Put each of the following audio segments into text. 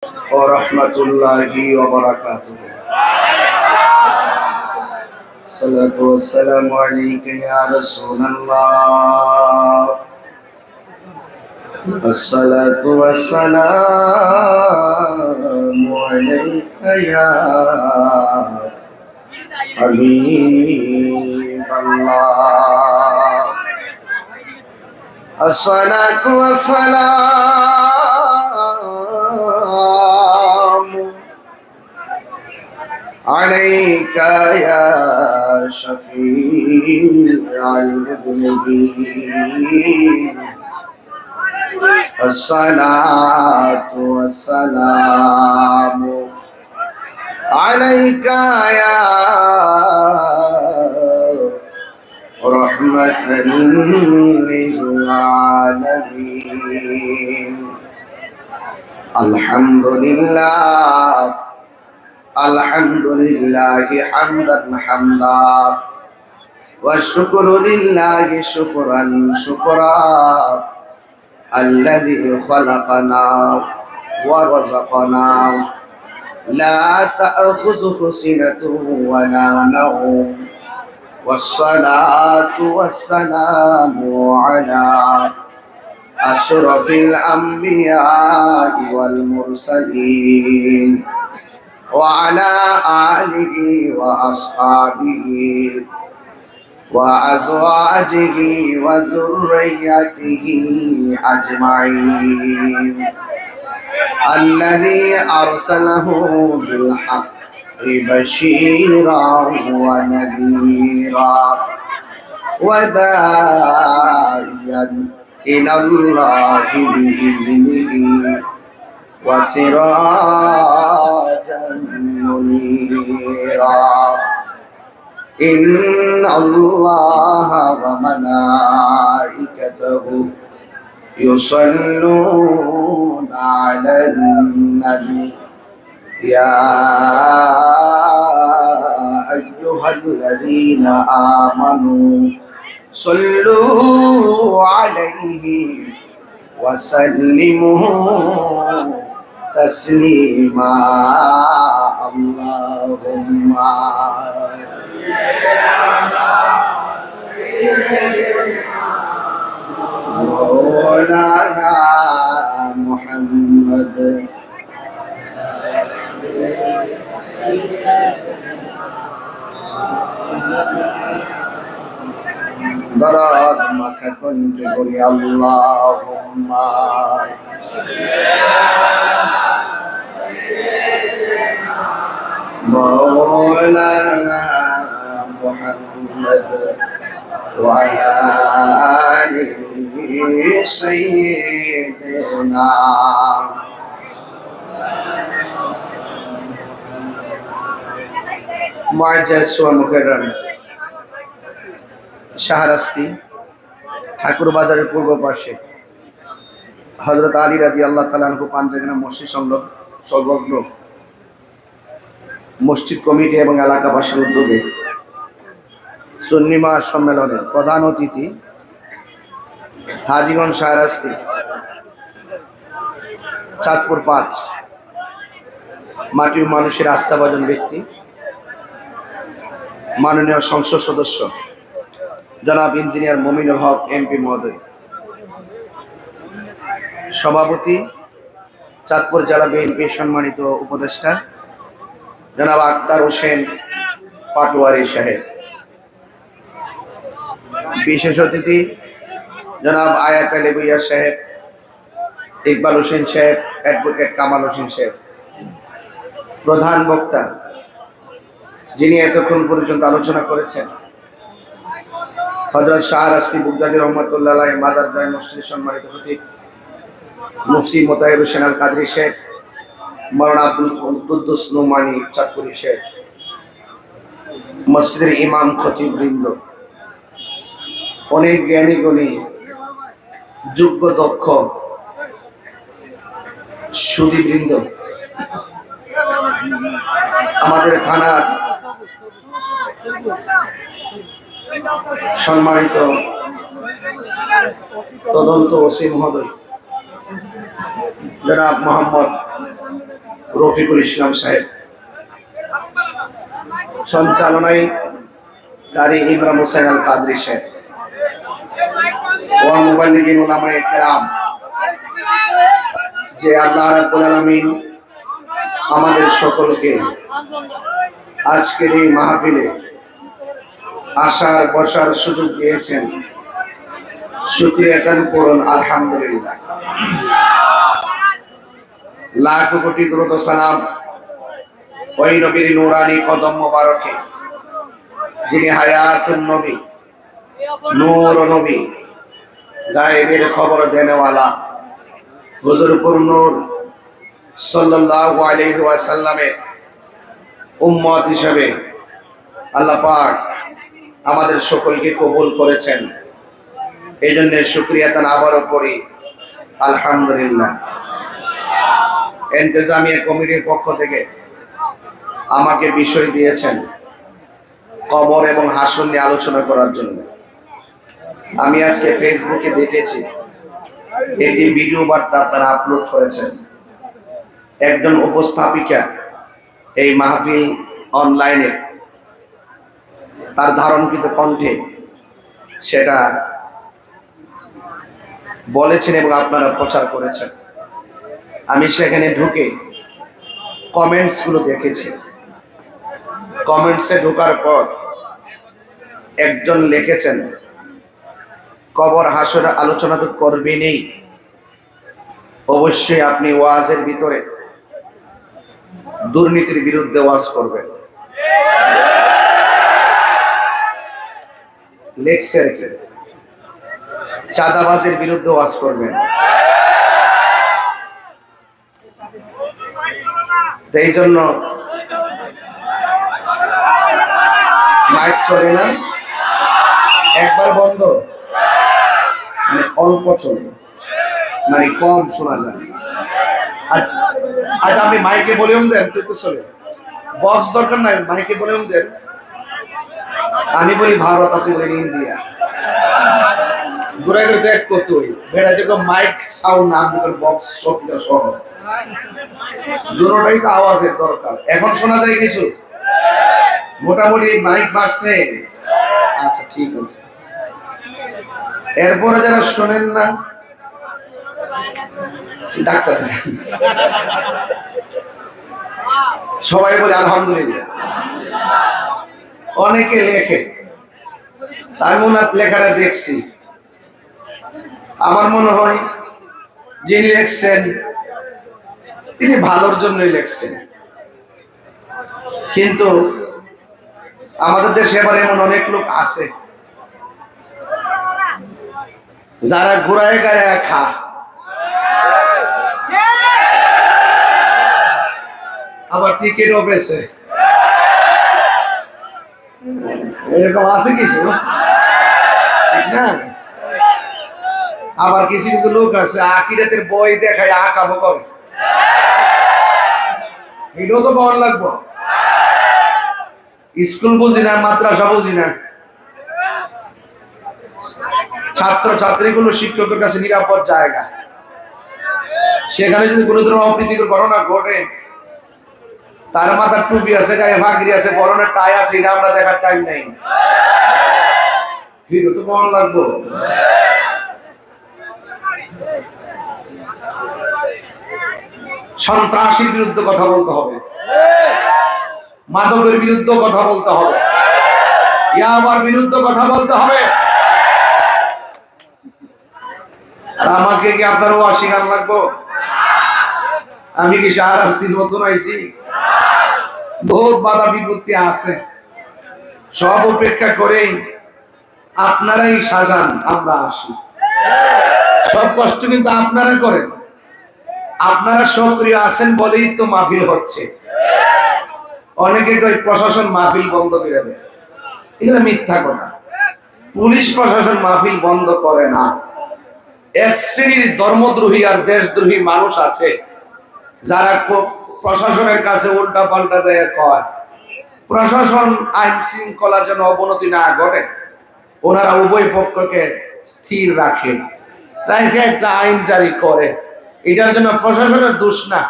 ورحمة الله وبركاته. الصلاة والسلام عليك يا رسول الله. الصلاة والسلام عليك يا حبيب الله. الصلاة والسلام عليك يا شفيع المذنبين. الصلاة والسلام عليك يا رحمة للعالمين. الحمد لله الحمد لله حمدا حمدا والشكر لله شكرا شكرا الذي خلقنا ورزقنا لا تأخذه سنة ولا نوم. والصلاة والسلام على أشرف الأنبياء والمرسلين وعلى آله وأصحابه وأزواجه وذريته أجمعين الذي أرسله بالحق بشيرا ونذيرا وداعيا إلى الله بإذنه وسراجا منيرا. إن الله وملائكته يصلون على النبي يا أيها الذين آمنوا صلوا عليه وسلموا تسليما. اللهم مولانا محمد দরদ মাখা কণ্ঠে বলি আল্লাহুম্মা مولانا محمد وعلى آله سيدنا. মুআজ্জাজ ওয়া মুকাররম শাহরাস্তি ঠাকুর বাজারের পূর্ব পাশে হযরত আলী রাদিয়াল্লাহু তাআলা আনহু পাঞ্জাগনা মসজিদ সংলগ্ন মসজিদ কমিটি এবং এলাকাবাসীর উদ্যোগে সুন্নি মহাসম্মেলনের প্রধান অতিথি হাজীগঞ্জ শাহরাস্তি চাঁদপুর ৫ মাটির মানুষের আস্থাভাজন ব্যক্তি মাননীয় সংসদ সদস্য জনাব ইঞ্জিনিয়ার মমিনুল হক এমপি মহোদয়, সভাপতি চাঁদপুর জেলা বিএনপি সম্মানিত উপদেষ্টা জনাব আক্তার হোসেন পাটোয়ারি সাহেব, বিশেষ অতিথি জনাব আয়াত আলী ভুইয়া সাহেব, ইকবাল হোসেন সাহেব, অ্যাডভোকেট কামাল হোসেন সাহেব, প্রধান বক্তা যিনি এতক্ষণ পর্যন্ত আলোচনা করেছেন হযরত শাহরাস্তি বুগদাদি রহমাতুল্লাহ আলাইহি মাজার জামে মসজিদের সম্মানিত খতিব মুফতি মোতাহের হোসেন আল কাদরি সাহেব, মাওলানা আব্দুল কুদ্দুস নোমানী চাঁদপুরি সাহেব, মসজিদের ইমাম খতিব বৃন্দ, অনেক জ্ঞানী গুণী যোগ্য দক্ষ সুধী বৃন্দ, আমাদের থানার সম্মানিত তদন্ত ওসি মহোদয় জনাব মোহাম্মদ রফিকুল ইসলাম সাহেব, সঞ্চালনায় কারি ইমরান হোসেন আল কাদরি সাহেব, ওয়া মুবাল্লিগিন উলামায়ে কেরাম, যে আল্লাহ রাব্বুল আলামিন আমাদের সকলকে আজকের এই মাহফিলে আসার বসার সুযোগ দিয়েছেন, শুকরিয়া আদান করুন আলহামদুলিল্লাহ। লাখ কোটি দরুদ ও সালাম ওই নবীর নূরানি কদম মোবারকে, যিনি হায়াতুন নবী, নূর নবী, গায়েবের খবর দেনেওয়ালা হুজুরপুর নূর সাল্লাল্লাহু আলাইহি ওয়াসাল্লামের উম্মত হিসেবে আল্লাহ পাক আমাদের সকলকে কবুল করেছেন। এই জন্য শুকরিয়া তান আবারও পড়ি আলহামদুলিল্লাহ। ইন্তেজামিয়া কমিটির পক্ষ থেকে আমাকে বিষয় দিয়েছেন কবর এবং হাসর নিয়ে আলোচনা করার জন্য। আমি আজকে ফেসবুকে দেখেছি একটি ভিডিও বার্তা আপনারা আপলোড করেছেন। একজন উপস্থাপিকা এই মাহফিল অনলাইনে তার ধারণকৃত কণ্ঠে সেটা বলেছেন এবং আপনারা প্রচার করেছেন। আমি সেখানে ঢুকে কমেন্টস গুলো দেখেছি। কমেন্টসে ঢোকার পর একজন লিখেছেন, কবর হাসর আলোচনা তো করবেনই, অবশ্যই আপনি ওয়াজের ভিতরে দুর্নীতির বিরুদ্ধে ওয়াজ করবেন। লেখছে রেখে চাঁদাবাজের বিরুদ্ধে ওয়াজ করবেন। এই জন্য মাইক চলে না, একবার বন্ধ, মানে অল্প চলে, মানে কম শোনা যায়। আজ আপনি মাইকে ভলিউম দেন, তুই তো চলে, বক্স দরকার নাই, মাইকে ভলিউম দেন। আমি বলি ভারত, আপনি বলেন ইন্ডিয়া, ঘুরে ঘুরে দেখ কতই ভেড়া যেরকম মাইক সাউন্ড না, আমি বলি বক্স সত্যি সহ দুটোটাই তো আওয়াজের দরকার। এখন শোনা যায় কিছু, মোটামুটি মাইক বাড়ছে, আচ্ছা ঠিক আছে। এরপরে যারা শোনেন না ডাক্তার সবাই বলে আলহামদুলিল্লাহ। অনেকে লেখে, আমি ওনার লেখাটা দেখছি, আমার মনে হয় যিনি লেখছেন তিনি ভালোর জন্যই লেখছেন। কিন্তু আমাদের দেশে এবার এমন অনেক লোক আছে যারা ঘুরায় গাড়ায় খা, আবার টিকিটও পেয়েছে, এরকম আছে কিছু, ঠিক না? আবার কিছু কিছু লোক আছে আখিরাতের বই দেখায় আঁকাবো করে, এটাও তো কখন লাগবো। স্কুল বুঝি না, মাদ্রাসা বুঝি না, ছাত্র ছাত্রীগুলো শিক্ষকের কাছে নিরাপদ জায়গা, সেখানে যদি কোনো ধরনের অপ্রীতিকর ঘটনা ঘটে, তার মাথার টুপি আছে, গায়ে ভাগরি আছে, পরনের টাই আছে, এটা আমরা দেখার টাইম নেই। হিরো তো কখন লাগবো। সন্ত্রাসীর বিরুদ্ধে কথা বলতে হবে, মাদকের বিরুদ্ধে কথা বলতে হবে, ইয়াবার বিরুদ্ধে কথা বলতে হবে। আর আমাকে কি আপনার ওয়াজ শিখান লাগবো? আমি কি শাহরাস্তি নতুন আইছি? বহুত বাধা বিপত্তি আছে, সব উপেক্ষা করে আপনারাই সাজান, আমরা আসি। সব কষ্ট কিন্তু আপনারা করেন, আপনারা সক্রিয় আছেন বলেই তো মাহফিল হচ্ছে। অনেকে কই প্রশাসন মাহফিল বন্ধ করে দেয়, এগুলো মিথ্যা কথা। পুলিশ প্রশাসন মাহফিল বন্ধ করে না। এক শ্রেণীর ধর্মদ্রোহী আর দেশদ্রোহী মানুষ আছে যারা প্রশাসনের কাছে উল্টা পাল্টা যায় কয়, প্রশাসন আইন শৃঙ্খলা যেন অবনতি না ঘটে, ওনারা উভয় পক্ষকে স্থির রাখে, রেখে একটা আইন জারি করে। এটার জন্য প্রশাসনের দোষ না,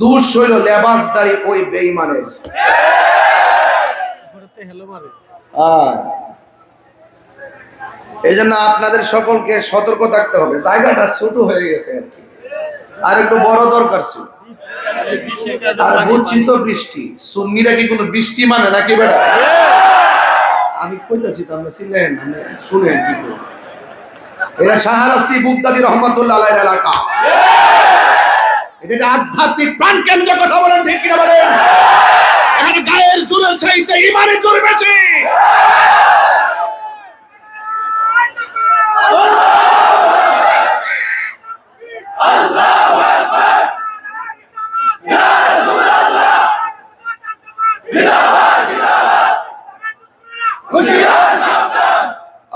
দোষ হইল লেবাসদারি ওই বেঈমানের। এই জন্য আপনাদের সকলকে সতর্ক থাকতে হবে। জায়গাটা ছোট হয়ে গেছে আর একটু বড় দরকার ছিল। আর বলছি তো বৃষ্টি, সুন্নিরা কি কোনো বৃষ্টি মানে নাকি বেড়া? আমি কইতাছি তো, আমরা ছিলেন, শুনেন কি করে। এটা শাহরাস্তি বুগদাদি রহমাতুল্লাহ আলাইহির এলাকা। এটা আধ্যাত্মিক প্রাণ কেন্দ্রে কথা বলেন, ঠিক কিনা বলেন? এখানে গায়ের জোরের চাইতে ইমানের জোর বেশি।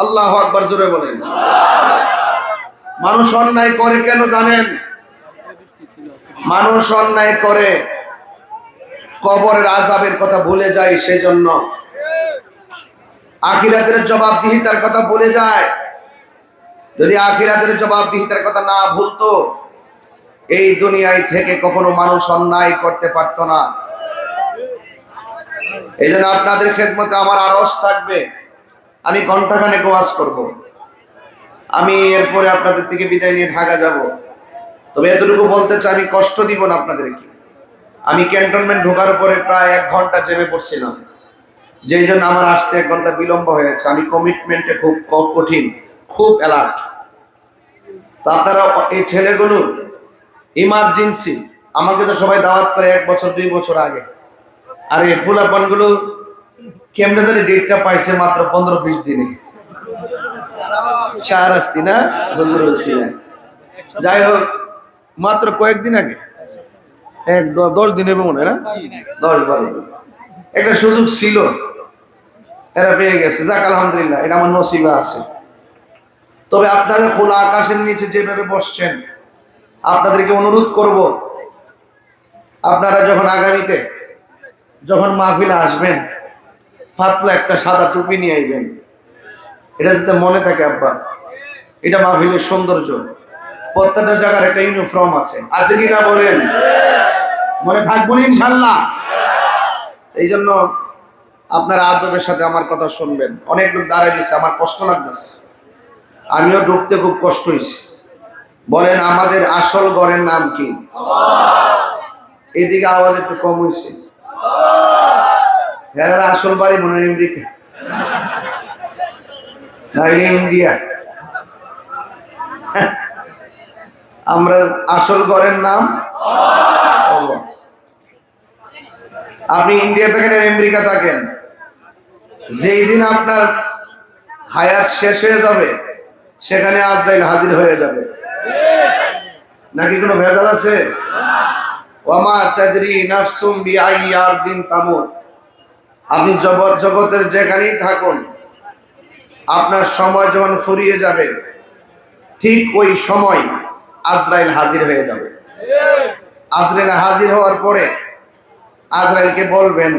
আল্লাহু আকবার, জোরে বলেন। মানুষ অন্যায় করে কেন জানেন? মানুষ অন্যায় করে কবরের আযাবের কথা ভুলে যায়, সেজন্য আখিরাতের জবাবদিহিতার কথা ভুলে যায়। যদি আখিরাতের জবাবদিহিতার কথা না ভুলতো, এই দুনিয়ায় থেকে কখনো মানুষ অন্যায় করতে পারতো না। এই জন্য আপনাদের খেদমতে আমার আরজ থাকবে, আমি ঘন্টাখানেক ওয়াজ করব, আমি এরপরে আপনাদের থেকে বিদায় নিয়ে ঢাকা যাব। তবে এতটুকু বলতে চাই, আমি কষ্ট দিব না আপনাদেরকে। আমি ক্যান্টনমেন্ট ঢোকার পরে প্রায় 1 ঘন্টা চেপে পড়ছিলাম, যেই জন্য আমার আসতে 1 ঘন্টা বিলম্ব হয়েছে। আমি কমিটমেন্টে খুব কঠিন, খুব অ্যালার্ট। তো আপনারা এই ছেলেগুলো ইমার্জেন্সি, আমাকে তো সবাই দাওয়াত করে 1 বছর 2 বছর আগে। আর এই পোলাপানগুলো কেমনে জানি ডেটটা পাইছে মাত্র 15-20 দিনে। শাহরাস্তি না হুজুর ছিলেন, যাই হোক মাত্র কয়েকদিন আগে, 10 দিন এবং মনে হয় না, 10-12 দিন একটা সুযোগ ছিল, এরা পেয়ে গেছে। যাক আলহামদুলিল্লাহ, এটা আমার নসিবে আছে। তবে আপনারা খোলা আকাশের নিচে যেভাবে বসছেন, আপনাদেরকে অনুরোধ করব, আপনারা যখন আগামীতে যখন মাহফিলে আসবেন, পাতলা একটা সাদা টুপি নিয়ে আইবেন। এটা যাতে মনে থাকে, আব্বা এটা মাহফিলের সৌন্দর্য। প্রত্যেকটা জায়গার একটা ইউনিফর্ম আছে, আছে কিনা বলেন? মনে থাকবো না ইনশাল্লাহ। এই জন্য আপনারা আদবের সাথে আমার কথা শুনবেন। অনেক লোক দাঁড়ায় গেছে, আমার কষ্ট লাগতেছে, আমিও ঢুকতে খুব কষ্ট হয়েছে। বলেন আমাদের আসল ঘরের নাম কি? এদিকে আওয়াজ একটু কম হয়েছে। আসল বাড়ি মনে হয় আমেরিকা নাইলে ইন্ডিয়া। আমরা আসল ঘরের নাম, আপনি ইন্ডিয়া থাকেন আর আমেরিকা থাকেন, যেই দিন আপনার হায়াত শেষ হয়ে যাবে, সেখানে আজরাইল হাজির হয়ে যাবে। নাকি কোনো ভেজাল আছে? ওয়ামা তাদরি নাফসুম বিআই আরদিন তামুত। আপনি জগতের যেখানেই থাকুন, আপনার সময় যখন ফুরিয়ে যাবে, ঠিক ওই সময় আজরাইল হাজির হয়ে যাবে। আজরাইল হাজির হওয়ার পরে আজরাইলকে বলবেন,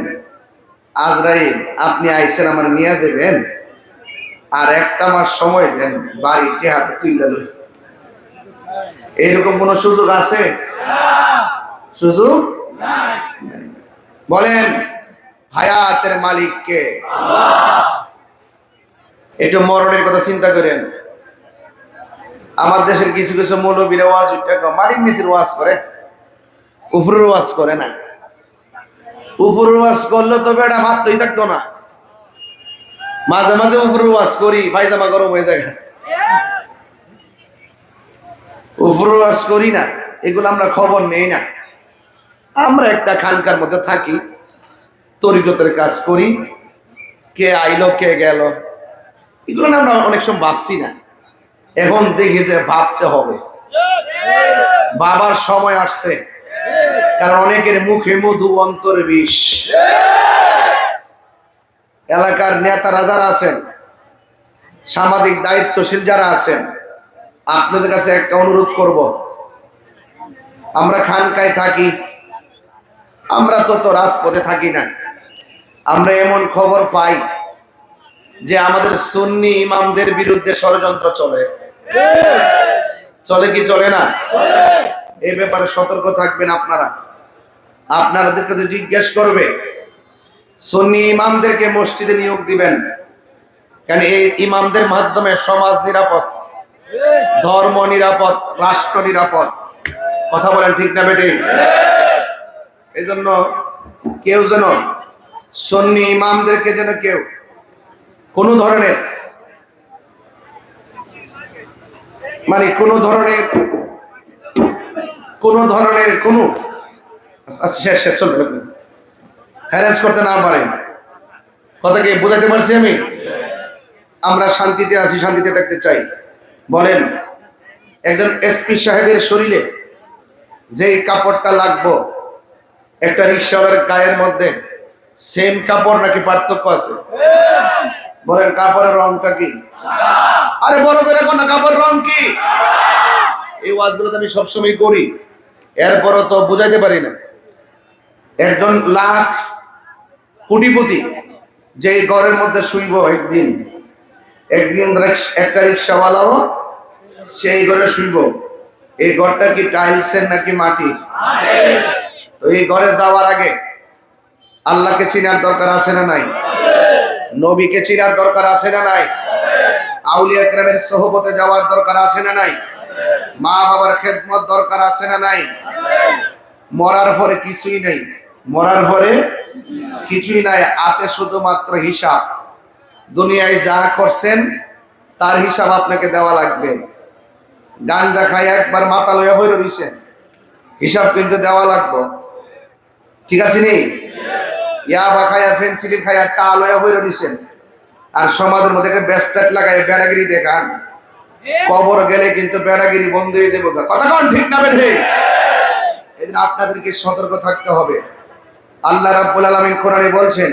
আজরাইল আপনি আইসেন, আমার নিয়ে যাবেন, আর 1 মাস সময় দেন, বাড়িতে হাতে তুলে লই। এইরকম কোন সুযোগ আছে? সুযোগ নাই। বলেন হায়াতের মালিক কে? একটু মরণের কথা চিন্তা করেন। আমার দেশের কিছু কিছু মৌলবীরা ওয়াজ মাটির নিচের ওয়াজ করে, উপরের ওয়াজ করে না। উপরের ওয়াজ করলে তো বেটা ভাতই থাকতো না। মাঝে মাঝে উপরের ওয়াজ করি, পায়জামা গরম হয়ে যায়। উপরের ওয়াজ করি না, এগুলো আমরা খবর নেই না। আমরা একটা খানকার মধ্যে থাকি, তরিকতের কাজ করি, কে আইলো কে গেল, এগুলো আমরা অনেক সময় ভাবছি না। এখন দেখি যে ভাবতে হবে, বাবার সময় আসছে। কারণ অনেকের মুখে মধু, অন্তরে বিষ। এলাকার নেতারা যারা আছেন, সামাজিক দায়িত্বশীল যারা আছেন, আপনাদের কাছে একটা অনুরোধ করব, আমরা খানকায় থাকি, আমরা তো রাজপথে থাকি না। আমরা এমন খবর পাই যে আমাদের সুন্নি ইমামদের বিরুদ্ধে ষড়যন্ত্র চলে। চলে কি চলে না? এই ব্যাপারে সতর্ক থাকবেন আপনারা। আপনাদেরকে তো জিজ্ঞেস করবে, সুন্নি ইমামদেরকে মসজিদে নিয়োগ দিবেন কেন? এই ইমামদের মাধ্যমে সমাজ নিরাপদ, ধর্ম নিরাপদ, রাষ্ট্র নিরাপদ। কথা বলেন ঠিক না বেটে? এই জন্য কেউ যেন সুন্নি ইমামদেরকে যেন কেউ কোনো ধরনের কোনো শেষ চলবে হ্যারাস করতে না পারে। কথা কি বোঝাতে পারছি আমি? আমরা শান্তিতে আছি, শান্তিতে থাকতে চাই। বলেন, একজন এসপি সাহেবের শরীরে যেই কাপড়টা লাগবো একটা রিকশাওয়ালার গায়ের মধ্যে সেম কাপড় নাকি পার্থক্য আছে? বলেন, কাপড়ের রংটা কি? আরে বড় করে কোন কাপড়ের রং কি? এই ওয়াজগুলো তো আমি সবসময় করি, এরপরও তো বুঝাইতে পারি না। একজন লাখ কোটিপতি যে ঘরের মধ্যে শুইব একদিন একটা রিক্সাওয়ালাও সেই ঘরে শুইব। এই ঘরটা কি টাইলসের নাকি মাটি? তো এই ঘরে যাওয়ার আগে আল্লাহকে চিনার দরকার আছে না নাই? নবীকে চিনার দরকার আছে না নাই? আউলিয়া কেরামের সোহবতে যাওয়ার দরকার আছে না নাই? মা বাবার খেদমত দরকার আছে না নাই? মরার পরে কিছুই নেই, মরার পরে কিছুই নাই, আছে শুধুমাত্র হিসাব। দুনিয়ায় যা করছেন তার হিসাব আপনাকে দেওয়া লাগবে। গাঞ্জা খাই একবার মাথা লইয়া হয়ে রইছেন, হিসাব কিন্তু দেওয়া লাগবে, ঠিক আছে নি? ইয়াবা খায়া ফেন্সিডিল খায়া টা লইয়া হয়ে রইছেন, আর সমাজের মধ্যে একটা ব্যাস্তাট লাগায় বেড়াগিরি দেখান, কবর গেলে কিন্তু বেড়াগিরি বন্ধ হয়ে যাবে। কথা কোন ঠিক না বেঠে? এদিন আপনাদেরকে সতর্ক থাকতে হবে। আল্লাহ রাব্বুল আলামিন কোরআনে বলছেন,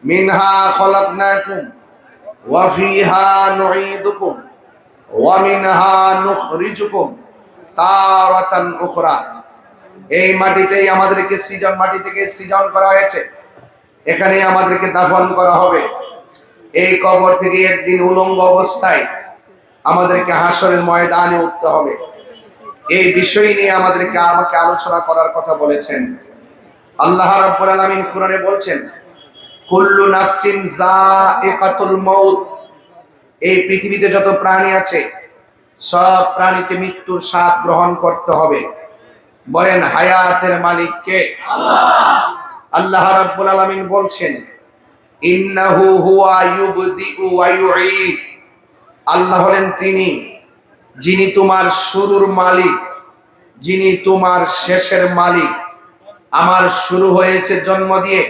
মিনহা খলাকনাকুম ওয়া ফিহা নুঈদুকুম ওয়া মিনহা নুখরিজুকুম তারাতান উখরা। এই মাটিতেই আমাদেরকে সৃজন, মাটি থেকে সৃজন করা হয়েছে, এখানেই আমাদেরকে দাফন করা হবে। এই কবর থেকে একদিন উলঙ্গ অবস্থায় আমাদেরকে হাসরের ময়দানে উঠতে হবে। এই বিষয় নিয়ে আমাকে আলোচনা করার কথা বলেছেন। আল্লাহ রাব্বুল আলামিন কোরআনে বলছেন, কুল্লু নাফসিন যায়িকাতুল মাউত। এই পৃথিবীতে যত প্রাণী আছে সব প্রাণীকে মৃত্যুর স্বাদ গ্রহণ করতে হবে। বলেন, হায়াতের মালিক কে? আল্লাহ। আল্লাহ রাব্বুল আলামিন বলছেন, ইন্নাহু হুয়া ইউবদিউ ওয়া ইউঈদ। আল্লাহ হলেন তিনি যিনি তোমার শুরুর মালিক, যিনি তোমার শেষের মালিক। আমার শুরু হয়েছে জন্ম দিয়ে,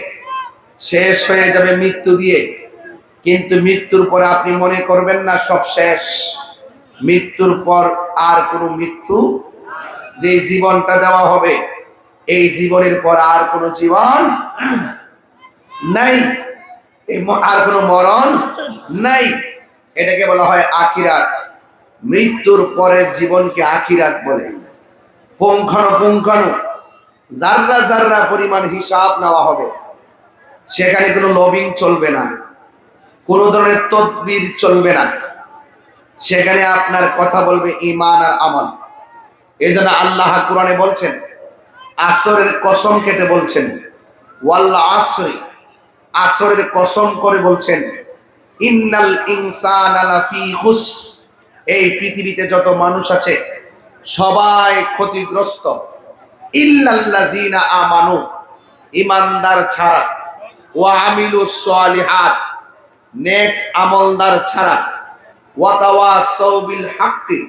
শেষ হয়ে যাবে মৃত্যু দিয়ে, কিন্তু মৃত্যুর পরে আপনি মনে করবেন না সব শেষ। মৃত্যুর পর আর কোনো মৃত্যু, যে জীবনটা দেওয়া হবে এই জীবনের পর আর কোনো জীবন নাই, আর কোনো মরণ নাই। এটাকে বলা হয় আখিরাত। মৃত্যুর পরের জীবনকে আখিরাত বলে। পুঙ্খানুপুঙ্খানু জাররা জাররা পরিমাণ হিসাব নেওয়া হবে। সেখানে কোনো লবিং চলবে না, কোন ধরনের তদবির চলবে না। সেখানে আপনার কথা বলবে ঈমান আর আমল। এই জন্য আল্লাহ কোরআনে বলছেন, আসরের কসম কেটে বলছেন, ওয়াল আসরি, আসরের কসম করে বলছেন, ইন্নাল ইনসানা লাফি খুসর। এই পৃথিবীতে যত মানুষ আছে সবাই ক্ষতিগ্রস্ত, ইল্লাল্লাযিনা আমানু, ঈমানদার ছাড়া, ওয়া আমিলুস সালিহাত, নেক আমলদার ছাড়া, ওয়া তাওয়াসাউ বিল হাক্কি,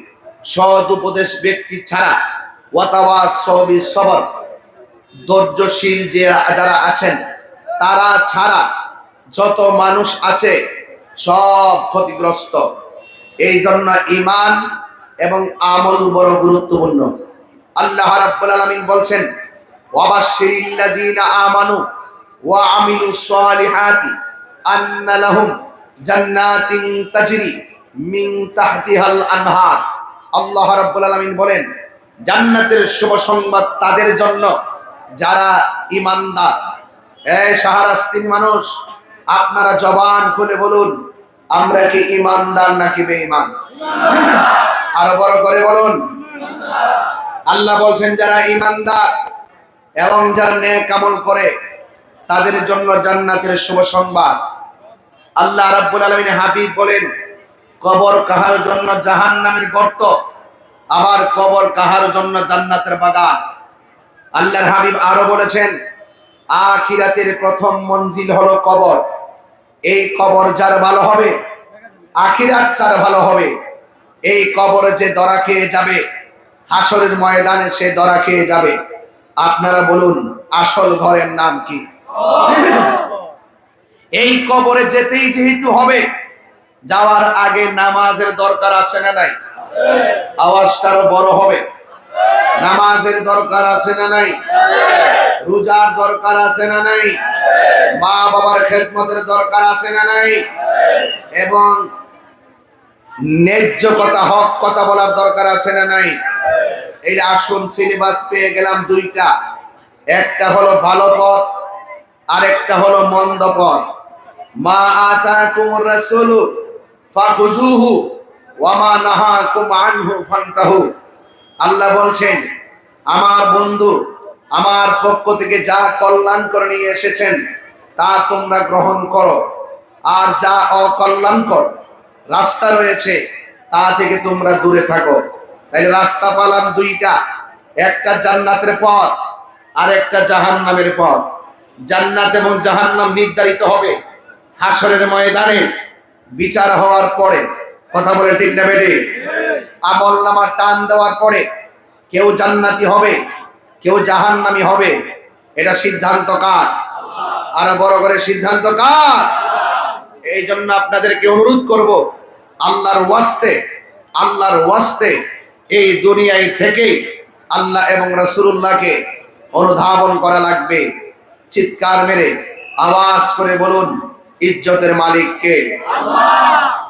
সৎ উপদেশ ব্যক্তি ছাড়া, ওয়া তাওয়াসাউ বিস সবর, ধৈর্যশীল যারা আছেন তারা ছাড়া যত মানুষ আছে সব ক্ষতিগ্রস্ত। এই জন্য ঈমান এবং আমল বড় গুরুত্বপূর্ণ। আল্লাহ রাব্বুল আলামিন বলছেন, ওয়াবাশশিরিল্লাযিনা আমানু ওয়া আমিলুস সালিহাতি আন্না লাহুম জান্নাতিন তাজরি মিন তাহতিহাল আনহার। আল্লাহ রাব্বুল আলামিন বলেন, জান্নাতের শুভ সংবাদ তাদের জন্য যারা ঈমানদার। এই শাহরাস্তির মানুষ, আপনারা জবান খুলে বলুন, আমরা কি ঈমানদার নাকি বেঈমান? আরো বড় করে বলুন। আল্লাহ বলছেন যারা ঈমানদার এবং যারা নেক আমল করে তাদের জন্য জান্নাতের শুভ সংবাদ। আল্লাহ রাব্বুল আলামিন হাবিব বলেন, কবর কাহার জন্য জাহান্নামের গর্ত, আবার কবর কাহার জন্য জান্নাতের বাগান। আল্লাহর হাবিব আরো বলেছেন, আখিরাতের প্রথম মঞ্জিল হলো কবর। এই কবর যার ভালো হবে, আখিরাত তার ভালো হবে। এই কবরে যে দরা খেয়ে যাবে, হাসরের ময়দানে সে দরা খেয়ে যাবে। আপনারা বলুন, আসল ঘরের নাম কি? এই কবরে যেতেই যেহেতু হবে, যাওয়ার আগে নামাজের দরকার আছে না নাই? আওয়াজটারও বড় হবে। নামাজের দরকার আছে না নাই? রোজার দরকার আছে না নাই? মা বাবার খেদমতের দরকার আছে না নাই? এবং ন্যায্য কথা, হক কথা বলার দরকার আছে না নাই? এই আসুন, সিলেবাস পেয়ে গেলাম দুইটা। একটা হলো ভালো পথ, আর একটা হলো মন্দ পথ। মা আতাকুমুর রাসূলু ফাখুযুহু ওয়া মা নাহাকুম আনহু ফান্তাহু। আল্লাহ বলছেন, আমার বন্ধু আমার পক্ষ থেকে যা কল্যাণ করে নিয়ে এসেছেন তা তোমরা গ্রহণ করো, আর যা অকল্যাণকর রাস্তা রয়েছে তা থেকে তোমরা দূরে থাকো। তাই রাস্তা পালাম দুইটা, একটা জান্নাতের পথ আর একটা জাহান্নামের পথ। জান্নাত এবং জাহান্নাম নির্ধারিত হবে হাসরের ময়দানে বিচার হওয়ার পরে। কথা বলে ঠিক না বেটে? আমলনামা টান দেওয়ার পরে কেউ জান্নাতি হবে, কেউ জাহান্নামী হবে। এটা সিদ্ধান্ত কার? আর বড় করে সিদ্ধান্ত কার? এই জন্য আপনাদেরকে অনুরোধ করব, আল্লাহর ওয়াস্তে এই দুনিয়ায় থেকে আল্লাহ এবং রাসূলুল্লাহকে অনুধাবন করা লাগবে। চিৎকার মেরে আওয়াজ করে বলুন, ইজ্জতের মালিক কে?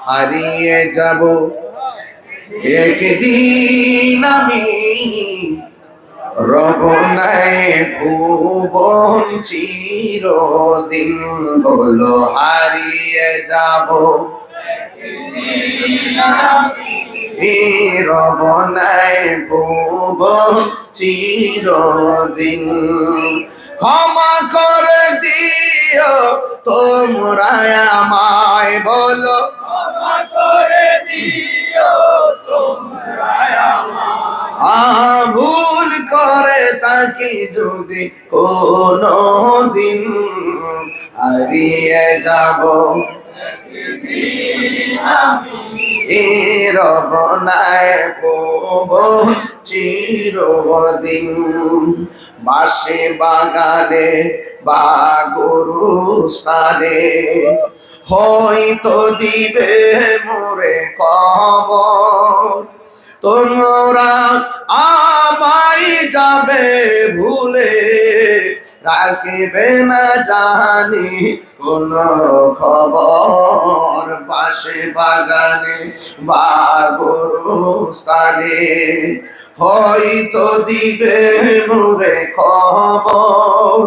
হারিয়ে যাব একদিন আমি, রব নাই ভুবন চিরদিন। বলো হারিয়ে যাব রব নাই ভুবন চিরদিন। ক্ষমা করে দিও তোমরা আমায়, বলো ক্ষমা করে দিও তোমরা আমায়। ভুল করে তাকে যদি কোনো দিন, হারিয়ে যাব রব নাই ভুবন চিরদিন। বাসে বাগানে বা গরুস্থানে হয়তো দিবে মোরে কবর। তোমরা আমায় যাবে ভুলে, রাখবে না জানি কোন খবর। পাশে বাগানে বা গরুস্থানে হয়তো দিবে মোরে খবর।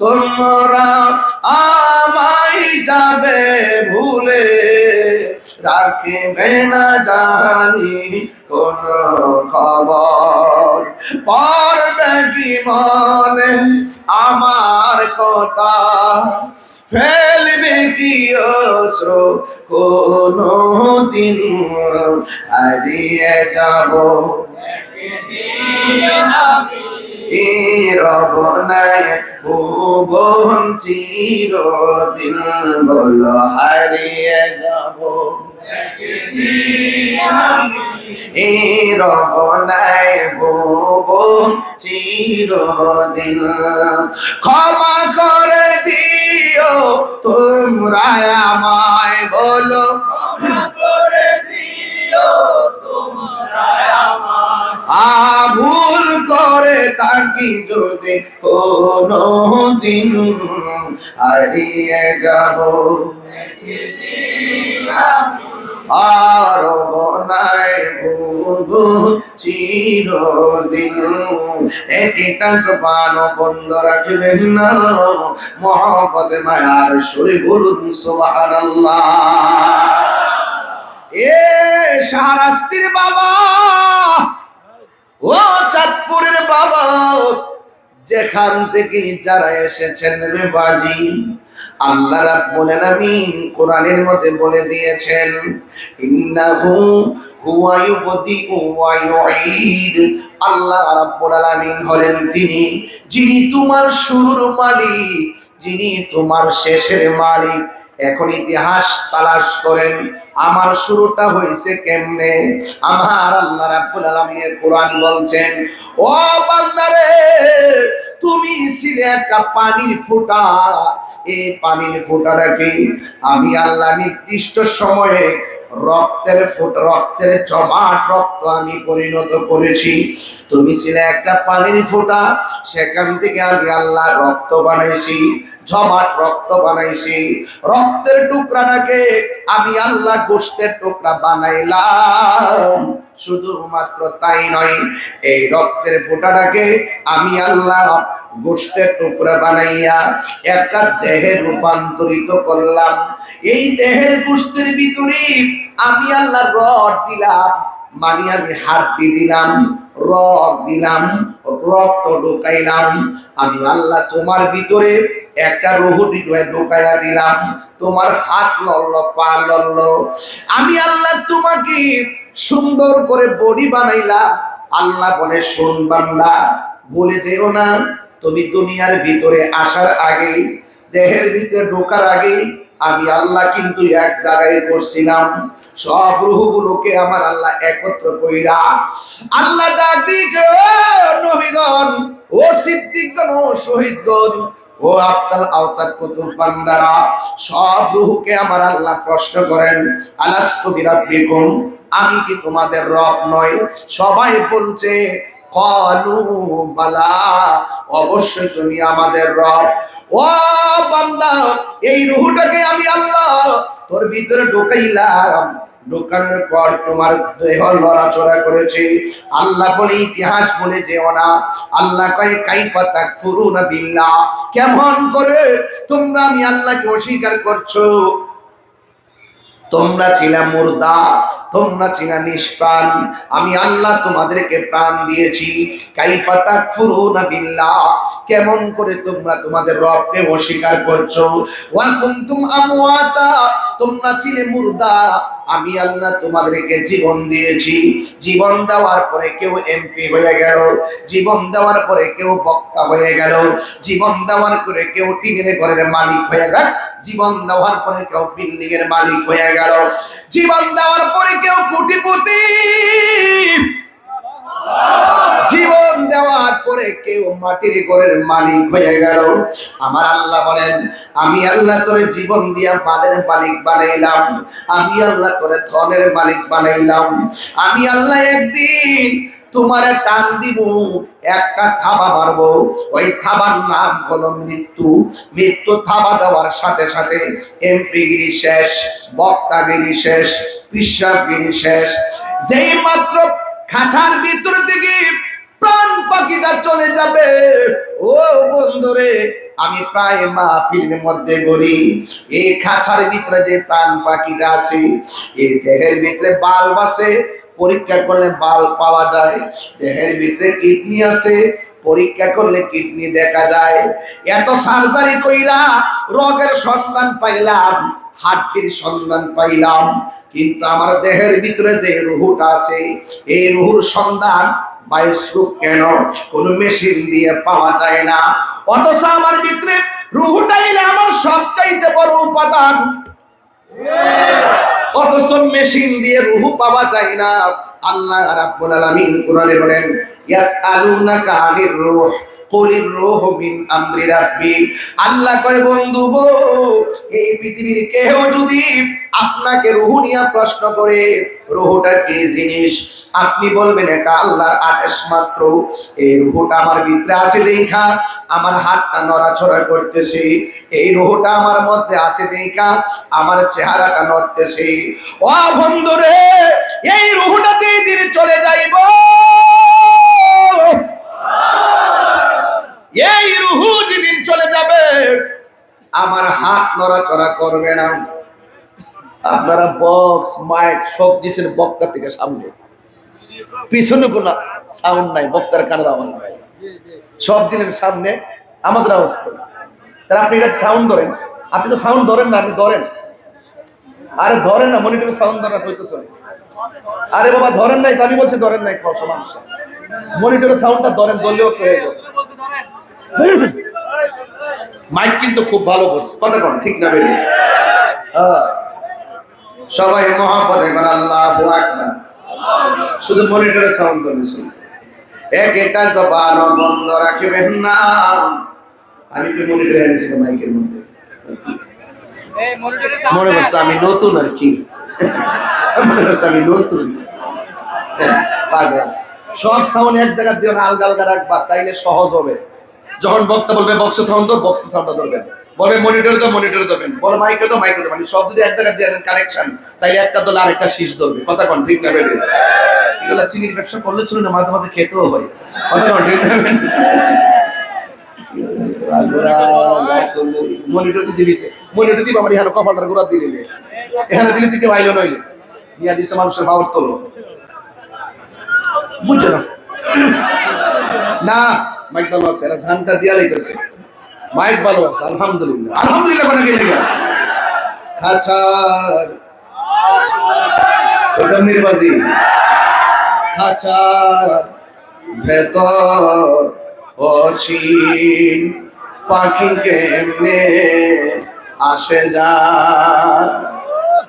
তোমরা আমায় যাবে ভুলে, রাখবে না জানি কোন খবর। পড়বে কি মনে আমার কথা, ফেলবে কি অশ্রু কোনো দিন, হারিয়ে যাব রব নাই ভুবন চিরদিন। বলো হারিয়ে যাব রব নাই ভুবন চিরদিন। ক্ষমা করে দিও তোমরা আমায়, বলো ক্ষমা করে দিও তোমরা আমায়। ভুল করে তাকি যদি কোনো দিন, হারিয়ে যাব আর বনায় ভুবন চিরদিন। একটা জবান বন্ধ রাখবেন না, মহব্বতে মায়ার সুরে বলুন সুবহানাল্লাহ। এ শাহরাস্তির বাবা, ও চাঁদপুরের বাবা, যেখান থেকে যারা এসেছেন রে বাজি, আল্লাহ রাব্বুল আলামিন কোরআনের মধ্যে বলে দিয়েছেন, ইন্নাহু হুয়া ইউবদিউ ওয়া ইউঈদ। আল্লাহ রাব্বুল আলামিন হলেন তিনি যিনি তোমার শুরুর মালিক, যিনি তোমার শেষের মালিক। এখন ইতিহাস তালাশ করেন, আমার শুরুটা হয়েছে কেমনে? আমার আল্লাহ রাব্বুল আলামিনের কোরআন বলছেন, ও বান্দারে, তুমি ছিলে একটা পানির ফোঁটা। এই পানির ফোঁটাটাকে আমি আল্লাহ নির্দিষ্ট সময়ে রক্তের জমাট রক্ত আমি পরিণত করেছি। তুমি ছিলে একটা পানির ফোঁটা, সেখান থেকে আমি আল্লাহ রক্ত বানাইছি, জমাট রক্ত বানাইছি। রক্তের টুকরাটাকে আমি আল্লাহ গোশতের টুকরা বানাইলাম। শুধুমাত্র তাই নয়, এই রক্তের ফোঁটাটাকে আমি আল্লাহ গোশতের টুকরা বানাইয়া একটা দেহে রূপান্তরিত করলাম। এই দেহের গোশতের ভিতরে আমি আল্লাহ রড দিলাম, মানে আমি হাড্ডি দিলাম, রক দিলাম, রক্ত ঢোকাইলাম। আমি আল্লাহ তোমার ভিতরে একটা রুহুটি ঢোকাইয়া দিলাম। তোমার হাত লড়ল, পা লড়ল। আমি আল্লাহ তোমাকে সুন্দর করে বডি বানাইলাম। আল্লাহ বলে, শোন বান্দা, বলে যেও না, তুমি দুনিয়ার ভিতরে আসার আগে, দেহের ভিতরে ঢোকার আগে আমি আল্লাহ কিন্তু এক জায়গায় করছিলাম। সব রূহগুলোকে আমার আল্লাহ একত্র কইরা আল্লাহ ডাক দিকে, নবীগণ, ও সিদ্দিকগণ, ও শহীদগণ, ও আফতাল আওতার কুতুব বান্দারা, সব রূহকে আমার আল্লাহ প্রশ্ন করেন, আলাস্তু বিরাব্বিকুম, আমি কি তোমাদের রব নয়? সবাই বলছে, ক্বালু বালা, অবশ্যই তুমি আমাদের রব। ও বান্দা, এই রূহটাকে আমি আল্লাহ তোর ভিতরে ঢোকাইলাম। ঢোকানোর পর তোমার দেহ লড়াচড়া করেছে। আল্লাহ বলে, ইতিহাস বলে যেও না। আল্লাহ কয়, কাইফা তাকফুরুনা বিল্লাহ, কেমন করে তোমরা আমি আল্লাহকে অস্বীকার করছো? তোমরা ছিলা মুর্দা, তোমরা ছিলা নিষ্প্রাণ, আমি আল্লাহ তোমাদেরকে প্রাণ দিয়েছি। কাইফা তাকফুরুনা বিল্লাহ, কেমন করে তোমরা তোমাদের রবকে অস্বীকার করছো? ওয়া কুনতুম আমওয়াতা, তোমরা ছিলে মুর্দা, আমি আল্লাহ তোমাদেরকে জীবন দিয়েছি। জীবন দেওয়ার পরে কেউ এমপি হয়ে গেল, জীবন দেওয়ার পরে কেউ বক্তা হয়ে গেল, জীবন দেওয়ার পরে কেউ টিনের ঘরের মালিক হয়ে গেল, জীবন দেওয়ার পরে কেউ বিল্ডিং এর মালিক হয়ে গেল, জীবন দেওয়ার পরে কেউ কোটিপতি, জীবন দেওয়ার পরে কেউ মাটির ঘরের মালিক হয়ে গেল। আমার আল্লাহ বলেন, আমি আল্লাহ তোরে জীবন দিয়া মালের মালিক বানাইলাম, আমি আল্লাহ তোরে ধনের মালিক বানাইলাম। আমি আল্লাহ একদিন তোমারে টান দিব, একটা থাবা মারবো, ওই থাবার নাম হলো মৃত্যু। মৃত্যু থাবা দেওয়ার সাথে সাথে এমপিগিরি শেষ, বক্তাগিরি শেষ, পিসাবগিরি শেষ। যেই মাত্র খাঁচার ভিতর থেকে প্রাণ পাখিটা চলে যাবে, ও বন্ধুরে, আমি প্রায় মাহফিলের মধ্যে বলি, এই খাঁচার ভিতরে যে প্রাণ পাখিটা আছে, এই দেহের ভিতরে বাল্ব আছে, পরীক্ষা করলে বাল্ব পাওয়া যায়। দেহের ভিতরে কিডনি আছে, পরীক্ষা করলে কিডনি দেখা যায়। এত সার্জারি কইরা রোগের সন্ধান পাইলাম, হাড্ডির সন্ধান পাইলাম, কিন্তু আমার দেহের ভিতরে যে রুহুটা আছে, এই রুহুর সন্ধান বায়োস্কোপ কেন, কোন মেশিন দিয়ে পাওয়া যায় না। অথচ আমার ভিতরে রুহুটাই আমার সবচাইতে বড় উপাদান, অথচ মেশিন দিয়ে রুহু পাওয়া যায় না। আল্লাহ রাব্বুল আলামিন কোরআনে বলেন, ইয়াসআলুনাকা আনির রূহ কুলির রূহু মিন আমরি রাব্বি। আল্লাহ কয়, বন্ধু গো, এই পৃথিবীর কেউ যদি আপনাকে রূহ নিয়ে প্রশ্ন করে, রূহটা কি জিনিস, আপনি বলবেন এটা আল্লাহর আদেশ মাত্র। এই রূহটা আমার ভিতরে আছে দেখা আমার হাতটা নড়াচড়া করতেছে, এই রূহটা আমার মধ্যে আছে দেখা আমার চেহারাটা নড়তেছে। ও বন্ধুরে, এই রূহটা যেদিন চলে যাইব, এই রূহ যেদিন চলে যাবে, আমার হাত নড়াচড়া করবে না। আপনারা বক্স মাইক সব দিচ্ছেন বক্তা থেকে সামনে, পিছনে কোনো সাউন্ড নাই, বক্তার কানের আওয়াজ নাই, সব দিনের সামনে আমাদের আওয়াজ করে। তাহলে আপনি এটা সাউন্ড ধরেন, আপনি তো সাউন্ড ধরেন না, আপনি ধরেন। আরে ধরেন না, মনিটরে সাউন্ড ধরা হইতেছে। আরে বাবা ধরেন নাই, তো আমি বলছি ধরেন নাই, সমস্যা। মনিটরে সাউন্ডটা ধরেন, ধরলেও হয়ে যাবে। মাইক কিন্তু খুব ভালো করছে, কথা কোন ঠিক না বেরিয়ে? সবাই মহাপদে বলেন আল্লাহু আকবার। শুধু মনিটরে সাউন্ড ধরেছে, একটা জবান বন্ধ রাখবেন না। আমি কি মনিটরে এনেছি মাইকের মধ্যে? মনে করছে আমি নতুন আর কি, মনে করছে আমি নতুন। সব সাউন্ড এক জায়গা দিয়ে আলগা আলগা রাখবা, তাইলে সহজ হবে। যখন বক্তা বলবে বক্স সাউন্ড তো বক্স সাউন্ডটা ধরবেন, বলে মনিটরে তো মনিটরে ধরবেন, বলে মাইকে তো মাইকে ধরবেন। সব যদি এক জায়গা দিয়ে দেন কানেকশন, তাইলে একটা দল আরেকটা শীষ ধরবে, কথা কোন ঠিক না বেরিয়ে? এগুলা চিনির ব্যবসা করলে ছিল না, মাঝে মাঝে খেতেও হয়, কথা কোন ঠিক না? মনিটর দিছে, মনিটর দিব আমার এখানে কপালটার গোড়া দিলে, এখানে দিলে দিকে ভাইলো নইলে দিয়া দিছে মানুষের পাওয়ার তোলো, বুঝছো না? না মাইক ভালো আছে, এরা ঝানটা দিয়া লাইতেছে, মাইক ভালো আছে, আলহামদুলিল্লাহ। আলহামদুলিল্লাহ কোন গেলি না খাচার প্রথম নির্বাচী খাচার ভেতর অচিন পাখি কেমনে আসে যা,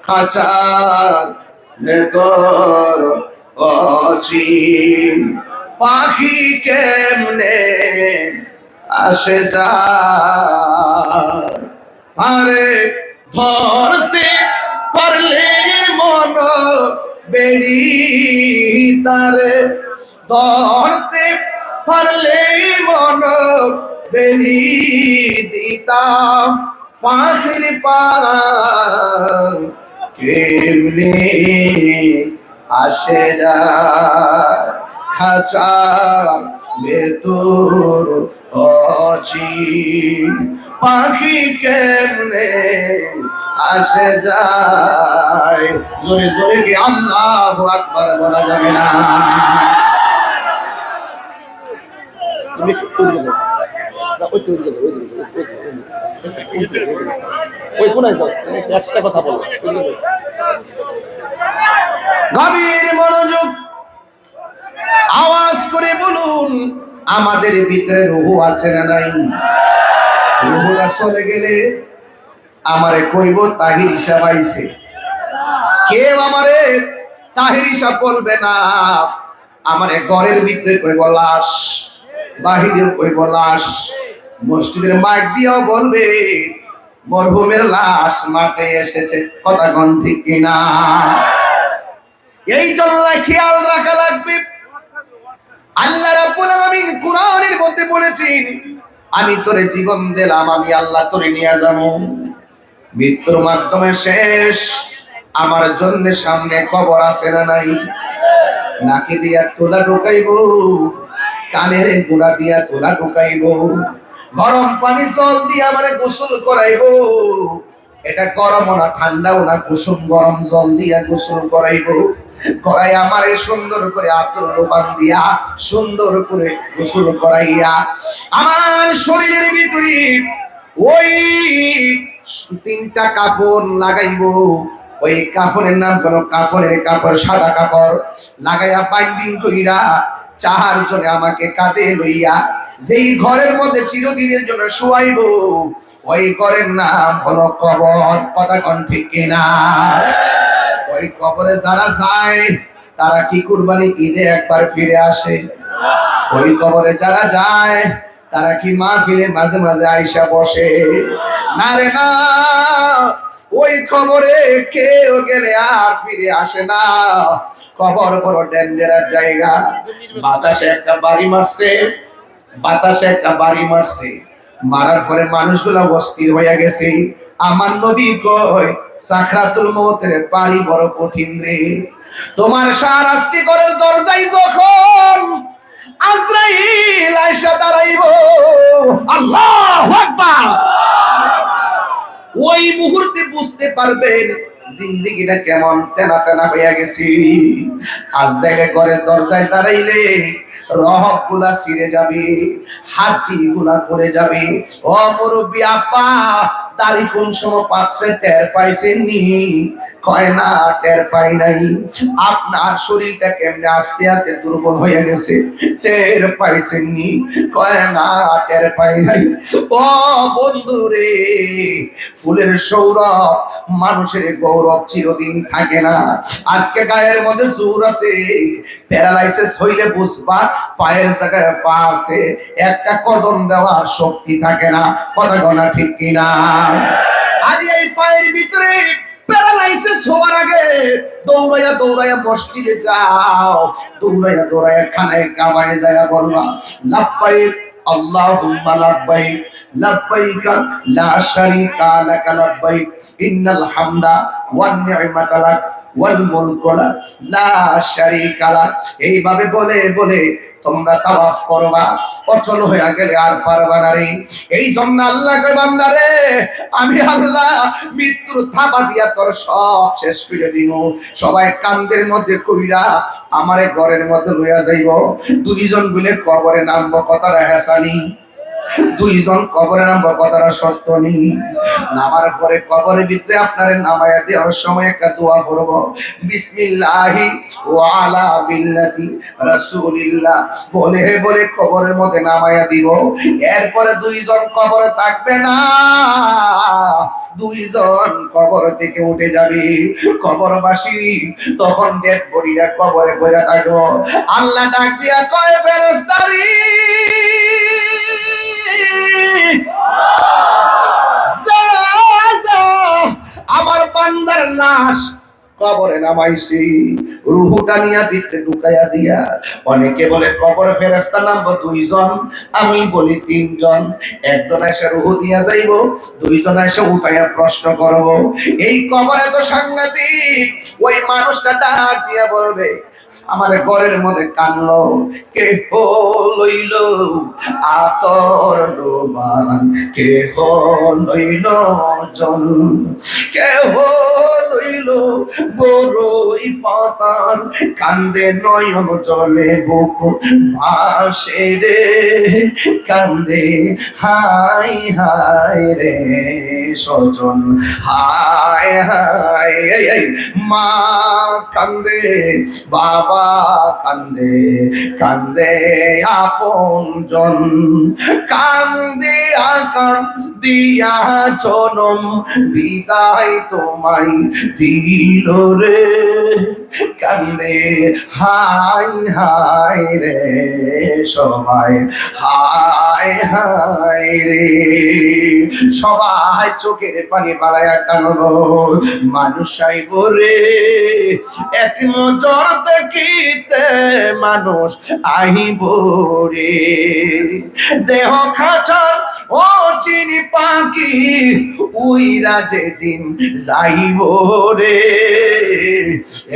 খাঁচার ভেতর অচিন পাখি কেমনে আসে যা, আরে ধরতে পারলে মন বেড়ি, তারে ধরতে পারলে মন বেড়ি দিতাম পাখির পাল কেমনে আসে যায়, খাঁচার ভেতর অচিন পাখি কেমনে আসে যায়। জোরে জোরে কি আল্লাহু আকবার বলা যাবে না? তুমি কোথায় যাও? ওই কোনায় যাও, একটা কথা বলো। গভীর মনোযোগ, আওয়াজ করে বলুন, আমাদের ভিতরে রূহ আছে না নাই? রূহরা চলে গেলে আমারে কইব তাহির হিসাব আইছে। কেউ আমারে তাহির হিসাব বলবে না, আমারে ঘরের ভিতরে কইব লাশ, বাহিরে কইব লাশ, মসজিদের মাইক দিয়েও বলবে মরহুমের লাশ মাঠে এসেছে, কথা কোন ঠিক কিনা? এই জন্য খেয়াল রাখা লাগবে। আল্লাহ রাব্বুল আলামিন কোরআনের মধ্যে বলেছেন, আমি তোরে জীবন দিলাম, আমি আল্লাহ তোরে নিয়ে যাব। মৃত্যুর মাধ্যমে শেষ, আমার জন্য সামনে কবর আছে না নাই? নাকি দিয়া তোলা ঢুকাইব, কানের গোড়া দিয়া তোলা ঢুকাইব, গরম পানি জল দিয়ে আমারে গোসল করাইব। এটা গরম না ঠান্ডাও না, কুসুম গরম জল দিয়া গোসল করাইব, করাই আমারে সুন্দর করে আতর লোবান দিয়া সুন্দর করে গোসল করাইয়া আমার শরীরের ভিতরে ওই তিনটা কাপড় লাগাইব। ওই কাফনের নাম কোন কাফনের কাপড়, সাদা কাপড় লাগাইয়া বাইন্ডিং কইরা চারজনে আমাকে কাঁধে লইয়া যেই ঘরের মধ্যে চিরদিনের জন্য শুয়াইব, ওই ঘরের নাম হলো কবর, কথা কোন ঠিক কিনা? ওই কবরে যারা যায় তারা কি কুরবানি ঈদে একবার ফিরে আসে? ওই কবরে যারা যায় তারা কি মাহফিলে মাঝে মাঝে আইসা বসে? না রে না, ওই কবরে কেউ গেলে আর ফিরে আসে না। কবর বড় ডেঞ্জারাস জায়গা। বাতাসে একটা বাড়ি মারছে, বাতাসে একটা বাড়ি মারছে, মারার পরে মানুষগুলা অস্থির হয়ে গেছে। আমার নবী কয় সাকরাতুল মউতের পারি বড় কঠিন রে। তোমার শাহরাস্তি ঘরের দরজায় যখন আজরাইল আইসা দাঁড়াইব, আল্লাহু আকবার, ওই মুহূর্তে বুঝতে পারবেন জিন্দেগিটা কেমন তেনা তেনা হয়ে গেছে। আজরাইলের ঘরের দরজায় দাঁড়াইলে রহব গুলা ছিঁড়ে যাবে, হাড্ডি গুলা করে যাবে। ও মুরব্বী আব্বা, দাড়ি কোন সময় পাকছে টের পাইছেননি? কয় না, টের পাই নাই। আপনার শরীরটা কেমনে আস্তে আস্তে দুর্বল হয়ে গেছে, টের পাইছেননি? কয় না, টের পাই নাই। ও বন্ধু রে, ফুলের সৌরভ, মানুষের গৌরব চিরদিন থাকে না। আজকে গায়ের মধ্যে জোর আছে, প্যারালাইসিস হইলে বুঝবা পায়ের জায়গায় পা আছে, একটা কদম দেওয়ার শক্তি থাকে না। কথা গনা ঠিক কিনা? আর এই পায়ের ভিতরে প্যারালাইসিস হওয়ার আগে দৌড়াইয়া দৌড়াইয়া মসজিদে যাও, দৌড়াইয়া দৌড়াইয়া খানায় কাবায় যায় বলবা লাব্বাইক আল্লাহুম্মা লাব্বাইক লাব্বাইক লা শারীকা লাক লাব্বাইক ইন্নাল হামদা ওয়ান নি'মাতা লাক ওয়াল মুলকু লা শারীকা লাক। এইভাবে বলে বলে তোমরা তাওয়াফ করবা, অচল হয়ে গেলে আর পারবা না রে। এই জন্য আল্লাহ কয় বান্দা রে, আমি আল্লাহ মৃত্যুর থাবা দিয়া তোর সব শেষ করে দিব। সবাই কান্দের মধ্যে কইরা আমারে ঘরের মধ্যে লইয়া যাইব। দুইজন বলে কবরে নামবো, কথাটা হেসানি। দুইজন কবরে নামবো, কথাটা সত্য নেই। নামার পরে কবরের ভিতরে আপনারে নামায়া দেওয়ার সময় একটা দোয়া করব, বিসমিল্লাহি ওয়া আলা বিল্লাতি রাসূলিল্লাহ বলে বলে কবরের মধ্যে নামায়া দিব। এরপরে দুইজন কবরে থাকবে না, দুইজন কবর থেকে উঠে যাবে। কবরবাসী তখন ডেড বডিরা কবরে বইরা থাকবো। আল্লাহ ডাক দিয়া কয় ফেরেশতারি, আমার বান্দার লাশ কবরে নামাইছি, রূহটা নিয়া ভিতরে ঢুকাইয়া দিয়া। অনেকে বলে কবর ফেরেশতা নামবো দুইজন, আমি বলি তিনজন। একজন এসে রূহ দিয়া যাইব, দুইজন এসে উঠাইয়া প্রশ্ন করব। এই কবরে তো সাংঘাতিক। ওই মানুষটা ডাক দিয়া বলবে, আমার ঘরের মধ্যে কানলো কে লইল আতর লোবান, কে লইল জল, কে লইল বড়ই পাতার, কান্দে নয়ন জলে বুক ভাসে রে, কান্দে হাই হাই রে স্বজন, হাই হাই। মা কান্দে, বাবা কান্দে, কান্দে আপন জন, কান্দে আকাশ দিয়া জনম বিদায় তোমায় দিল রে, কান্দে হাই হাই রে সবাই, হাই হাই রে সবাই। চোখের পানি বাড়ায়া কানলো, মানুষ আইব রে এক নজর দেখিতে, মানুষ আইব রে দেহ খাঁচার ও চিনি পাখি, উইরা যেদিন যাইব রে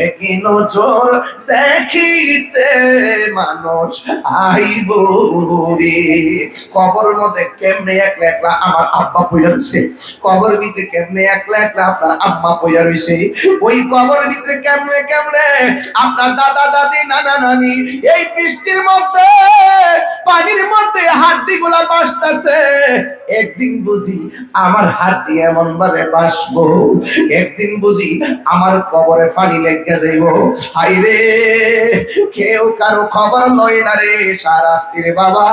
এক নজর দেখিতে, মানুষ আইব রে। কবর মধ্যে কেমনে একলা একলা আমার আব্বা পইরা রইছে, কবর ভিতরে কেমনে একলা একলা আপনার আম্মা পইরা রইছে, ওই কবর ভিতরে কেমনে কেমনে আপনার দাদা দাদি নানা নানি এই বৃষ্টির মধ্যে পানির মধ্যে হাড্ডি গুলা বাসতেছে। একদিন বুঝি আমার হাড্ডি এমন ভাবে বাসবো, একদিন বুঝি আমার কবরে পানি লেগে যাইব। হাই রে, কেউ কারো খবর লয় না রে শাস্তির বাবা।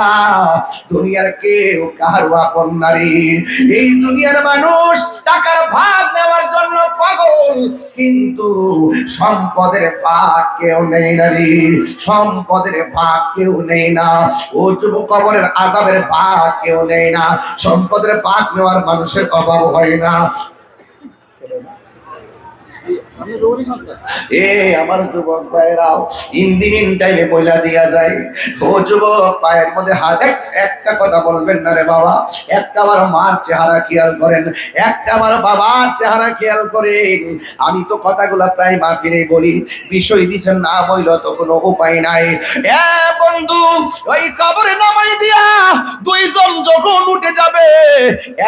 দুনিয়ার কেউ কারো আপন না রে। এই দুনিয়ার মানুষ টাকার ভাগ নেওয়ার জন্য পাগল, কিন্তু সম্পদের ভাগ কেউ নেই না রে, সম্পদের ভাগ কেউ নেই না। ও যুব কবরের আযাবের ভাগ কেউ নেই না। সম্পদের ভাগ নেওয়ার মানুষের অভাব হয় না। আমার যুবক ভাইরাও ইন্দিন টাইমে বইলা দিয়া যায়, ও যুবক পায়ের মধ্যে হাত। একটা কথা বলবেন না রে বাবা, একটা আমার মার চেহারা খেয়াল করেন, একটা আমার বাবার চেহারা খেয়াল করেন। আমি তো কথাগুলা প্রায় মাহফিলে বলি, বিষয় দিছেন না বইল তো কোনো উপায় নাই। এ বন্ধু, ওই কবরে নামাই দিয়া দুইজন যখন উঠে যাবে,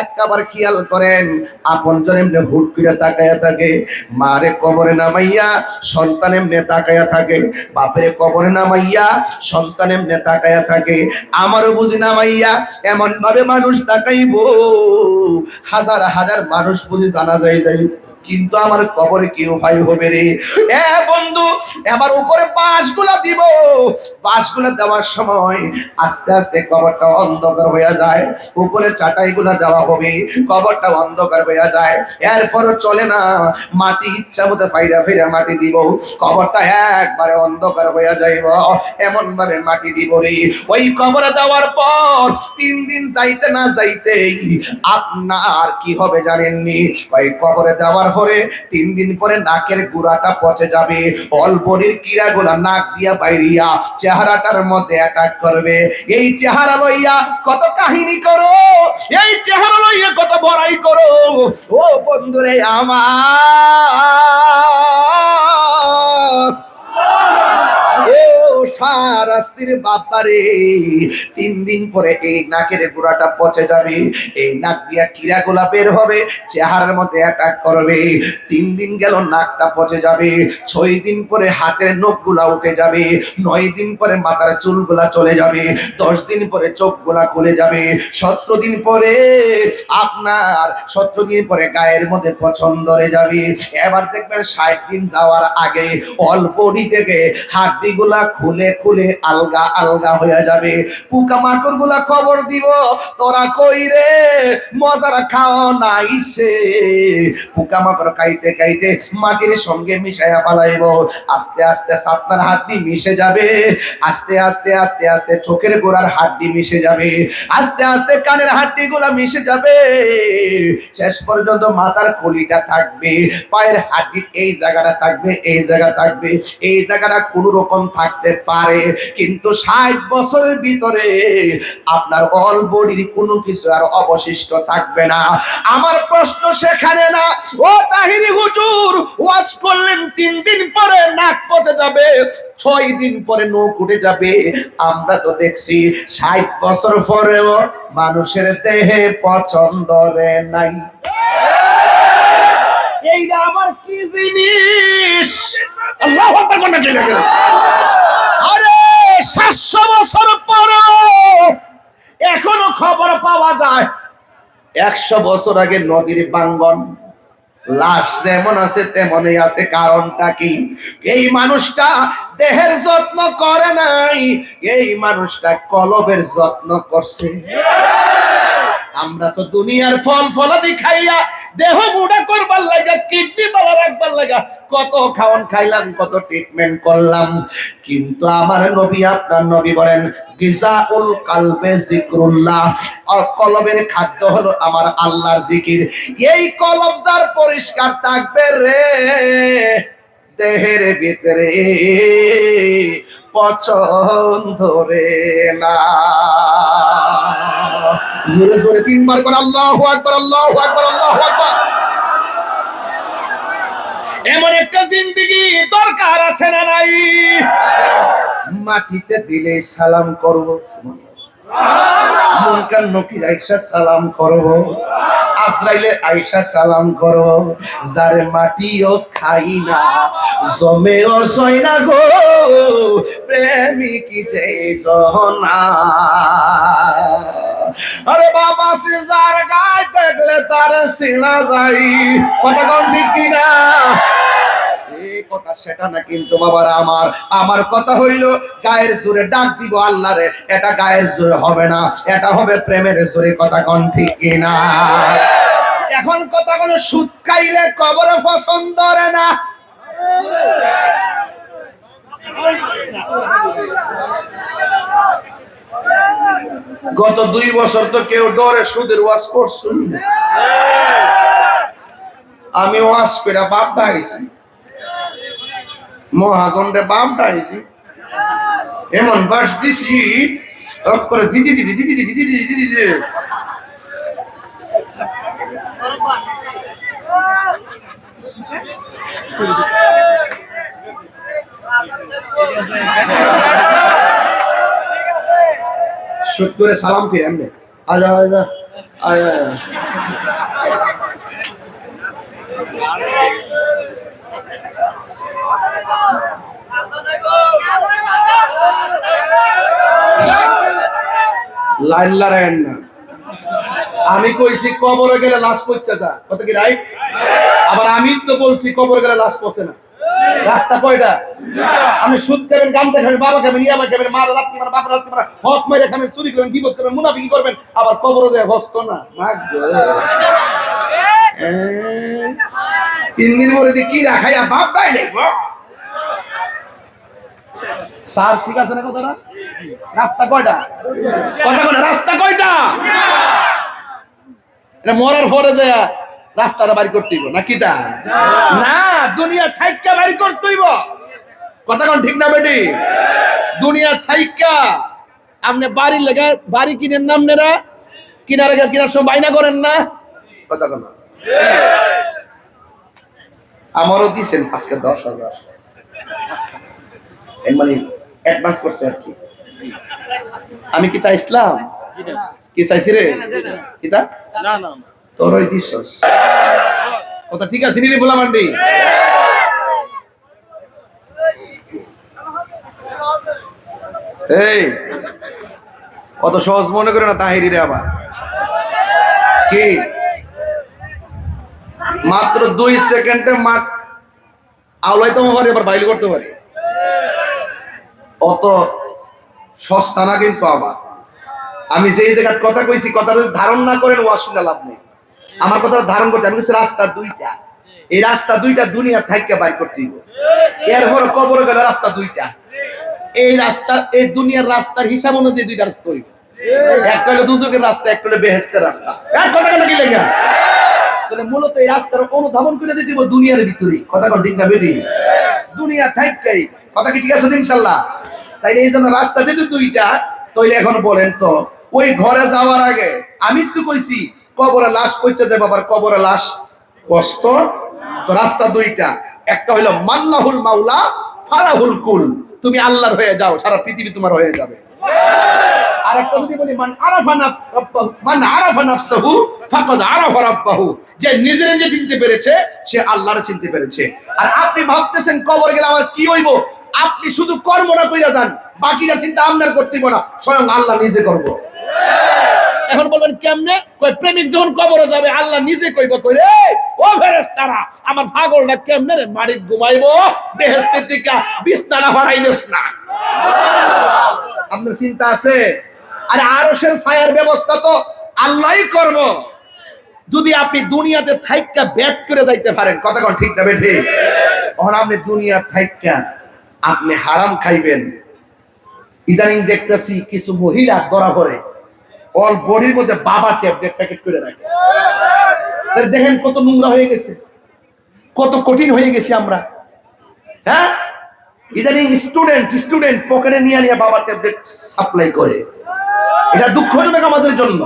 একটা বার খেয়াল করেন আপন জন এমনি হুট করে তাকায়া থাকে, মারে কবরে নামাইয়া সন্তান এমনে তাকায়া থাকে, বাপের কবরে নামাইয়া সন্তান এমনে তাকায়া থাকে, আমারও বুঝি নামাইয়া এমন ভাবে মানুষ তাকাইবো, হাজার হাজার মানুষ বুঝি জানাজায় যাই, কিন্তু আমার কবরে কেউ ভাই হবে রে। এ বন্ধু, এবার উপরে বাঁশগুলা দিব, বাঁশগুলা দেওয়ার সময় আস্তে আস্তে কবরটা অন্ধকার হয়ে যায়, উপরে চাটাইগুলা দেওয়া হবে, কবরটা অন্ধকার হয়ে যায়, এরপরও চলে না, মাটি ইচ্ছা মতো ফাইরা ফিরা মাটি দিব, কবরটা একবারে অন্ধকার হয়ে যাইব, এমন ভাবে মাটি দিব রে। ওই কবরে দেওয়ার পর 3 দিন যাইতে না যাইতেই আপনার কি হবে জানেননি? ওই কবরে দেওয়ার পরে 3 দিন পরে নাকের গুড়াটা পচে যাবে, অল বডির কিড়াগুলা নাক দিয়া বাইরিয়া চেহারাটার মধ্যে অ্যাটাক করবে। এই চেহারা লইয়া কত কাহিনী করো, এই চেহারা লইয়া কত বড়াই করো, ও বন্ধুরে আমার, ও সারাস্তির বাপারে, 3 দিন পরে এই নাকের গোড়াটা পচে যাবে, এই নাক দিয়া কিড়াগুলা বের হবে, চেহারার মধ্যে অ্যাটাক করবে। 3 দিন গেল, নাকটা পচে যাবে, 6 দিন পরে হাতের নখগুলা উঠে যাবে, 9 দিন পরে মাথার চুলগুলা চলে যাবে, 10 দিন পরে চোখগুলা খুলে যাবে, 17 দিন পরে আপনার 17 দিন পরে গায়ের মধ্যে পছন্দ ধরে যাবে। এবার দেখবেন 60 দিন যাওয়ার আগে অল্প থেকে হাড্ডিগুলা খুলে খুলে আলগা আলগা হয়ে যাবে। পোকা মাকড় গুলা খবর দিব, তোরা কই রে, মজার খাও নাইছে। পোকা মাকড় খাইতে খাইতে মাটির সঙ্গে মিশাইয়া পালাইব, আস্তে আস্তে সাতনার হাড্ডি মিশে যাবে, আস্তে আস্তে আস্তে আস্তে চোখের গোড়ার হাড্ডি মিশে যাবে, আস্তে আস্তে কানের হাড্ডি গুলা মিশে যাবে, শেষ পর্যন্ত মাথার খুলিটা থাকবে, পায়ের হাড্ডি এই জায়গাটা থাকবে, এই জায়গা থাকবে, এই জায়গাটা কোন রকম থাকতে পারে, কিন্তু 60 বছরের ভিতরে আপনার অল বডির কোনো কিছু আর অবশিষ্ট থাকবে না। আমার প্রশ্ন সেখানে না, ও তাহিরি হুজুর ওয়াজ করলেন 3 দিন পরে নাক পচে যাবে, 6 দিন পরে নখ উঠে যাবে, আমরা তো দেখছি 60 বছর পরেও মানুষের দেহে পছন্দ রে নাই। এইটা আবার কি জিনিস? আল্লাহু আকবার বলেন না কেন? আরে 700 বছর পরও এখনো খবর পাওয়া যায় 100 বছর আগে নদীর বাঙ্গন, লাশ যেমন আছে তেমনই আছে। কারণটা কি? এই মানুষটা দেহের যত্ন করে নাই, এই মানুষটা কলবের যত্ন করছে। আমরা তো দুনিয়ার ফল ফলাদি খাইয়া দেহ মুড়া করবার লাগা, কিডনি ভালো রাখবার লাগা কত খাওয়ান খাইলাম, কত ট্রিটমেন্ট করলাম, কিন্তু আমার নবী, আপনার নবী বলেন গিজাউল কালবে জিকরুল্লাহ, কলবের খাদ্য হলো আমার আল্লাহর জিকির। এই কলব যার পরিষ্কার থাকবে রে, দেহের ভিতরে পছন্দ রে না। জোরে জোরে 3 বার করে আল্লাহু আকবার, আল্লাহু আকবার, আল্লাহু আকবার। এমন একটা জিন্দেগি দরকার আছে না নাই? মাটিতে দিলে সালাম করব, মুনকার নকির আয়েশা সালাম করব, আজরাইলে আয়েশা সালাম করব, যারে মাটিও খাই না জমেও সয় না গো, প্রেমিক যে জনা। আরে বাবা সে যার গায়ে দেখলে তার সিনা যাই, কথা কোন ঠিক কিনা? এই কথা সেটা না, কিন্তু বাবারা আমার, আমার কথা হইল গায়ের জোরে ডাক দিব আল্লাহরে, এটা গায়ের জোরে হবে না, এটা হবে প্রেমের জোরে, কথা কোন ঠিক কিনা? এখন কথা কোন সুদ খাইলে কবরে পছন্দ রে না। গত 2 বছর তো কেউ ডরে সুদের ওয়াজ করছুন, আমি ওয়াজ করে বাপ ডাইছি, মহাজন রে বাপ ডাইছি, এমন বাস দিছি করে দিদি দিদি দিদি দিদি দিদি দিদি। শুট করে সালাম ফিরে এমনি আজা আজা আজা। লাইন লড়াইন না। আমি কইছি কবরে গেলে লাশ পচে যা, কত কি রাইট? আবার আমি তো বলছি কবরে গেলে লাশ পচে না। রাস্তা কয়টা? আমি সুদ খাবেন, গাঁজা খাবেন, বাবা খাবেন, ইয়াবা খাবেন, মারা রাত্রি মারা, বাবা রাত্রি মারা, হক মেরে খাবেন, চুরি করবেন, বিপদ করবেন, মুনাফিকি করবেন, আবার কবরে যায় হস্ত না। 3 দিন পরে যে কি রাখাইয়া বাপ পাইলে স্যার ঠিক আছে না কথাটা? রাস্তা কয়টা? কথা বলে রাস্তা কয়টা? এটা মরার পরে যায় রাস্তাটা বাড়ি করতে হইব নাকি? তা না, দুনিয়া থাইকা বাড়ি করতে হইব। কথা কোন ঠিক না বেটি? দুনিয়া থাইকা আপনি বাড়ির লেগে বাড়ি কিনেন না, আপনারা কিনার আগে কিনার সময় বাইনা করেন না? কথা কোন আমারও দিছেন আজকে 10,000 মানে অ্যাডভান্স করছে আর কি। আমি কি চাইছিলাম? কি চাইছি রে? কিতা তোরই দিছস। কথা ঠিক আছে নি রে ফুলা মান্ডি? এই অত সহজ মনে করে না তাহিরি রে। আবার কি মাত্র 2 সেকেন্ডে মাঠ আওলাইতে পারি, আবার বাইল করতে পারি। অত সস্তা না কিন্তু। আবার আমি যেই জায়গার কথা কইছি, কথা যদি ধারণ না করেন ও আসলে লাভ নেই। আমার কথা ধারণ করতে আমি রাস্তা দুইটা, এই রাস্তা দুইটা দুনিয়া থাইকা বাইর করতে হইব। এরপর কবরে গেলে রাস্তা দুইটা। এই রাস্তা, এই দুনিয়ার রাস্তার হিসাব অনুযায়ী 2টা রাস্তা হইবে। একটা হলো দুজকের রাস্তা, একটা হলো বেহেশতের রাস্তা। এক কথা কেন কি লেখা? তাহলে মূলত এই রাস্তার অনুধাবন করে দিয়ে দিব দুনিয়ার ভিতরে। কথা কোন ঠিক না বেটি? দুনিয়া থাইকাই কথা কি ঠিক আছে ইনশাআল্লাহ? তাই এই জন্য রাস্তা যেহেতু দুইটা, তাইলে এখন বলেন তো ওই ঘরে যাওয়ার আগে আমি তো কইছি কবরে লাশ পৌঁছে যাবে, আবার কবরে লাশ কষ্ট। তো রাস্তা দুইটা, একটা হইলো মাল্লাহুল মাওলা ফারাহুল কুল, তুমি আল্লাহর হয়ে যাও, সারা পৃথিবী তোমার হয়ে যাবে। আর একটা যদি বলি মান আরাফা নাফসাহু ফাকাদ আরাফা রাব্বাহু, যে নিজের যে চিনতে পেরেছে সে আল্লাহর চিনতে পেরেছে। আর আপনি ভাবতেছেন কবর গেলে আমার কি হইব? আপনি শুধু কর্মটা কইরা যান, বাকিটা চিন্তা আপনার করতে হইব না, স্বয়ং আল্লাহ নিজে করব। এখন বলবেন কেমনে? কই প্রেমিক যখন কবরে যাবে আল্লাহ নিজে কইব, কইরে ও ফেরেশতারা আমার পাগলটা কেমনে রে বাড়িতে ঘুমাইবো, বেহেশতের দিকে বিছানা ভাড়াই দেস না। আপনার চিন্তা আছে? আরে আরশের ছায়ার ব্যবস্থা তো আল্লাহই করব। যদি আপনি দুনিয়াতে থাইকা ব্যাট করে যাইতে পারেন, কথা কোন ঠিক না বেঠি? তখন আপনি দুনিয়া থাইকা আপনি হারাম খাইবেন। ইদানিং দেখতেছি কিছু মহিলা ধরা পড়ে অল বডির মধ্যে বাবা ট্যাবলেট প্যাকেট করে রাখে। তাহলে দেখেন কত নোংরা হয়ে গেছে, কত কঠিন হয়ে গেছি আমরা। হ্যাঁ, ইদানিং স্টুডেন্ট পকেটে নিয়ে নিয়ে বাবা ট্যাবলেট সাপ্লাই করে। এটা দুঃখজনক আমাদের জন্য।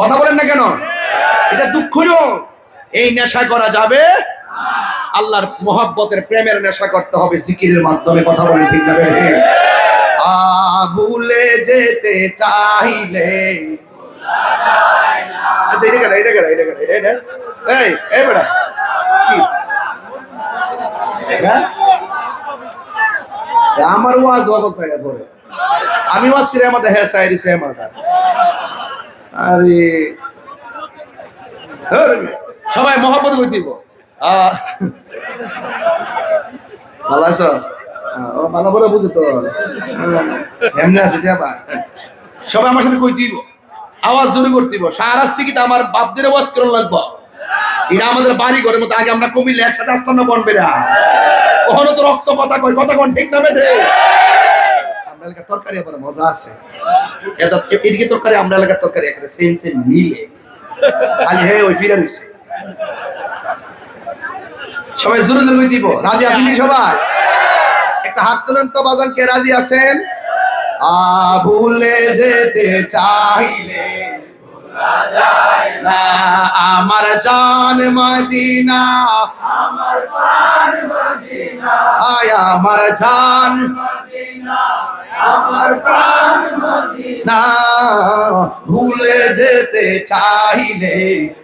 কথা বলেন না কেন? এটা দুঃখজনক। এই নেশা করা যাবে? আল্লাহর মহব্বতের প্রেমের নেশা করতে হবে জিকিরের মাধ্যমে। কথা বলেন ঠিক না বেঠি? ভুলে যেতে চাইলে, আচ্ছা এটা কেন এই বেটা কি আমার ওয়াজ বলতে থাকে পরে আমি ওয়াজ করে আমাদের হ্যাঁ সাইরি সে আমাদের। আরে সবাই মহব্বত করে দিব। ভালো আছো? ও ভালো করে বুঝে তো এমনি আছে আবার। সবাই আমার সাথে কই দিব, আওয়াজ জোরে করতে দিব। সারাস থেকে আমার বাপদের আওয়াজ করার লাগবো। এটা আমাদের বাড়ি ঘরের মতো। আগে আমরা কমিলে একসাথে আসতাম না বনবে না, ওখানে তো রক্ত কথা কয়। কথা কোন ঠিক না বেঠে? আমরা এলাকার তরকারি আবার মজা আছে। এদিকে তরকারি আমরা এলাকার তরকারি একেবারে সেম মিলে, খালি হে ওই ফিরে রইছে। সবাই জোরে জোরে কই দিব। রাজি আছেন সবাই? একটা হাত তোলেন তো বাজান, কে রাজি আছেন? ভুলে যেতে চাইলে ভোলা যায় না আমার জান মদিনা, আমার প্রাণ মদিনা, আয় আমার জান মদিনা, আমার প্রাণ মদিনা ভুলে যেতে চাইলে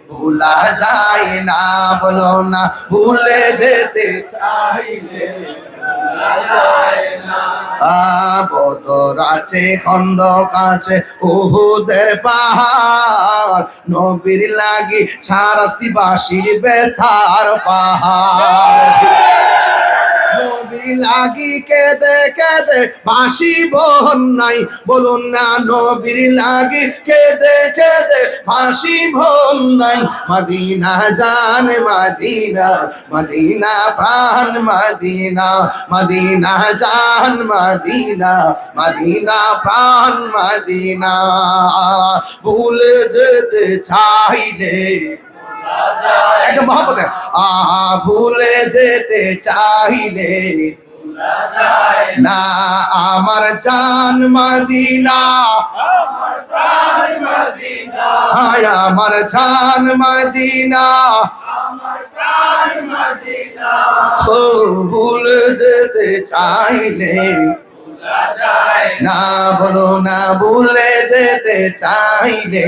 ভোলা যায় না, বলো না ভুলে যেতে চাইলে ভোলা যায় না। বদর আছে, খন্দক আছে, উহুদের পাহাড়, নবীর লাগি শারাস্তিবাসীর ব্যথার পাহাড়। নবী লাগি কেঁদে কেঁদে বাঁশি বন্যাই, বলুন না নবীর লাগি কেঁদে কেঁদে বাঁশি বন্যাই। মদিনা জান মদিনা, মদিনা প্রাণ মদিনা, মদিনা জান মদিনা, মদিনা প্রাণ মদিনা ভুলে যেতে চাইলে একদম মহব্বতে ভুলে যেতে চাইলে না, আমার জান মদিনা, আমার জান মদিনা, ও ভুলে যেতে চাইলে না, বলো না ভুলে যেতে চাইলে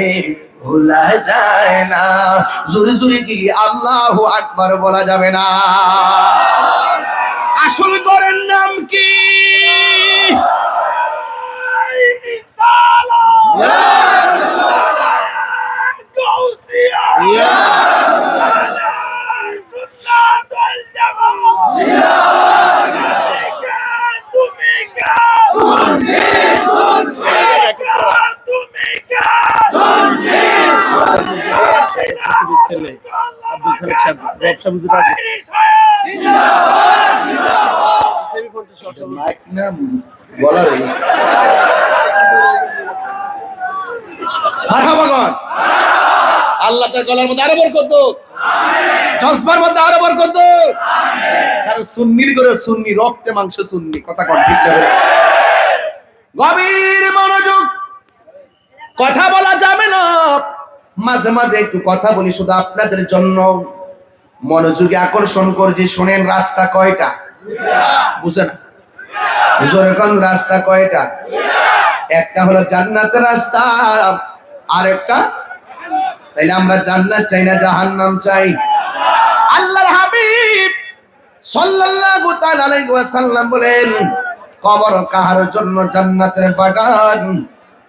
ভোলা যায় না। জোরে জোরে কি আল্লাহু আকবার বলা যাবে না? আসল গরের নাম কি? ছেলে আব্দুল খালেক সাহেব ব্যবসা বুঝতে পারবে মাইক না বলার মারহাবা গন। আল্লাহ তার গলার মধ্যে আরো বরকত দাও, জজবার মধ্যে আরো বরকত দাও। কারণ সুন্নির করে সুন্নি, রক্তে মাংস সুন্নি, কথা কোন ঠিক না? গভীর মনোযোগ, কথা বলা যাবে না, মাঝে মাঝে একটু কথা বলি শুধু আপনাদের জন্য, মনোযোগে আকর্ষণ করছি। শুনেন, রাস্তা কয়টা? বুঝেন এখন রাস্তা কয়টা? একটা হলো জান্নাতের রাস্তা, আরেকটা, তাইলে আমরা জান্নাত চাই না জাহান্নাম চাই? আল্লাহর হাবিব সাল্লাল্লাহু তাআলা আলাইহি ওয়াসাল্লাম বলেন, কবর কাহার জন্য জান্নাতের বাগান,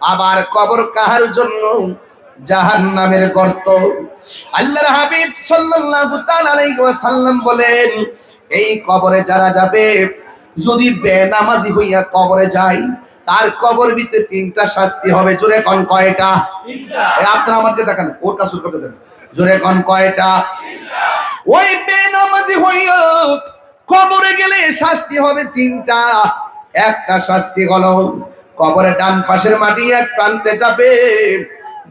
আবার কবর কাহার জন্য জাহান্নামের গর্ত। আল্লাহর হাবিব সাল্লাল্লাহু তাআলা আলাইহি ওয়াসাল্লাম বলেন, এই কবরে যারা যাবে, যদি বেনামাজি হইয়া কবরে যায়, তার কবর ভিতরে তিনটা শাস্তি হবে। জোরে কোন কয়টা? আপনারা আমাকে দেখান, ওটা শুরু করতে দেন। জোরে কোন কয়টা? ওই বেনামাজি হইয়া কবরে গেলে শাস্তি হবে তিনটা। একটা শাস্তি হলো কবরের ডান পাশের মাটি এক প্রান্তে যাবে,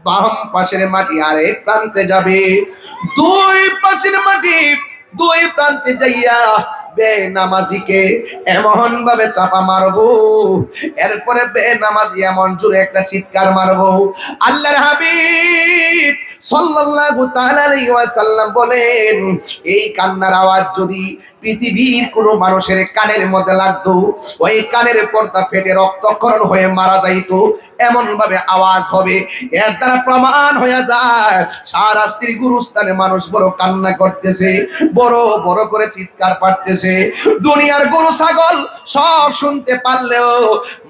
বাম পাশের মাটি আরেক প্রান্তে যাবে। দুই পাশের মাটি দুই প্রান্তে যাইয়া বেনামাজিকে এমন ভাবে চাপা মারবো, এরপরে বেনামাজি এমন জোরে একটা চিৎকার মারবো। আল্লাহর হাবিব সাল্লাল্লাহু তাআলা আলাইহি ওয়াসাল্লাম বলেন, এই কান্নার আওয়াজ যদি পৃথিবীর কোনো মানুষের কানের মধ্যে লাগতো, ওই কানের পর্দা ফেটে রক্তক্ষরণ হয়ে মারা যাইতো, এমন ভাবে আওয়াজ হবে। এর দ্বারা প্রমাণ হয়ে যায় শাহরাস্তির গুরুস্থানে মানুষ বড় কান্না করতেছে, বড় বড় করে চিৎকার পাড়তেছে। দুনিয়ার গরু ছাগল সব শুনতে পারলেও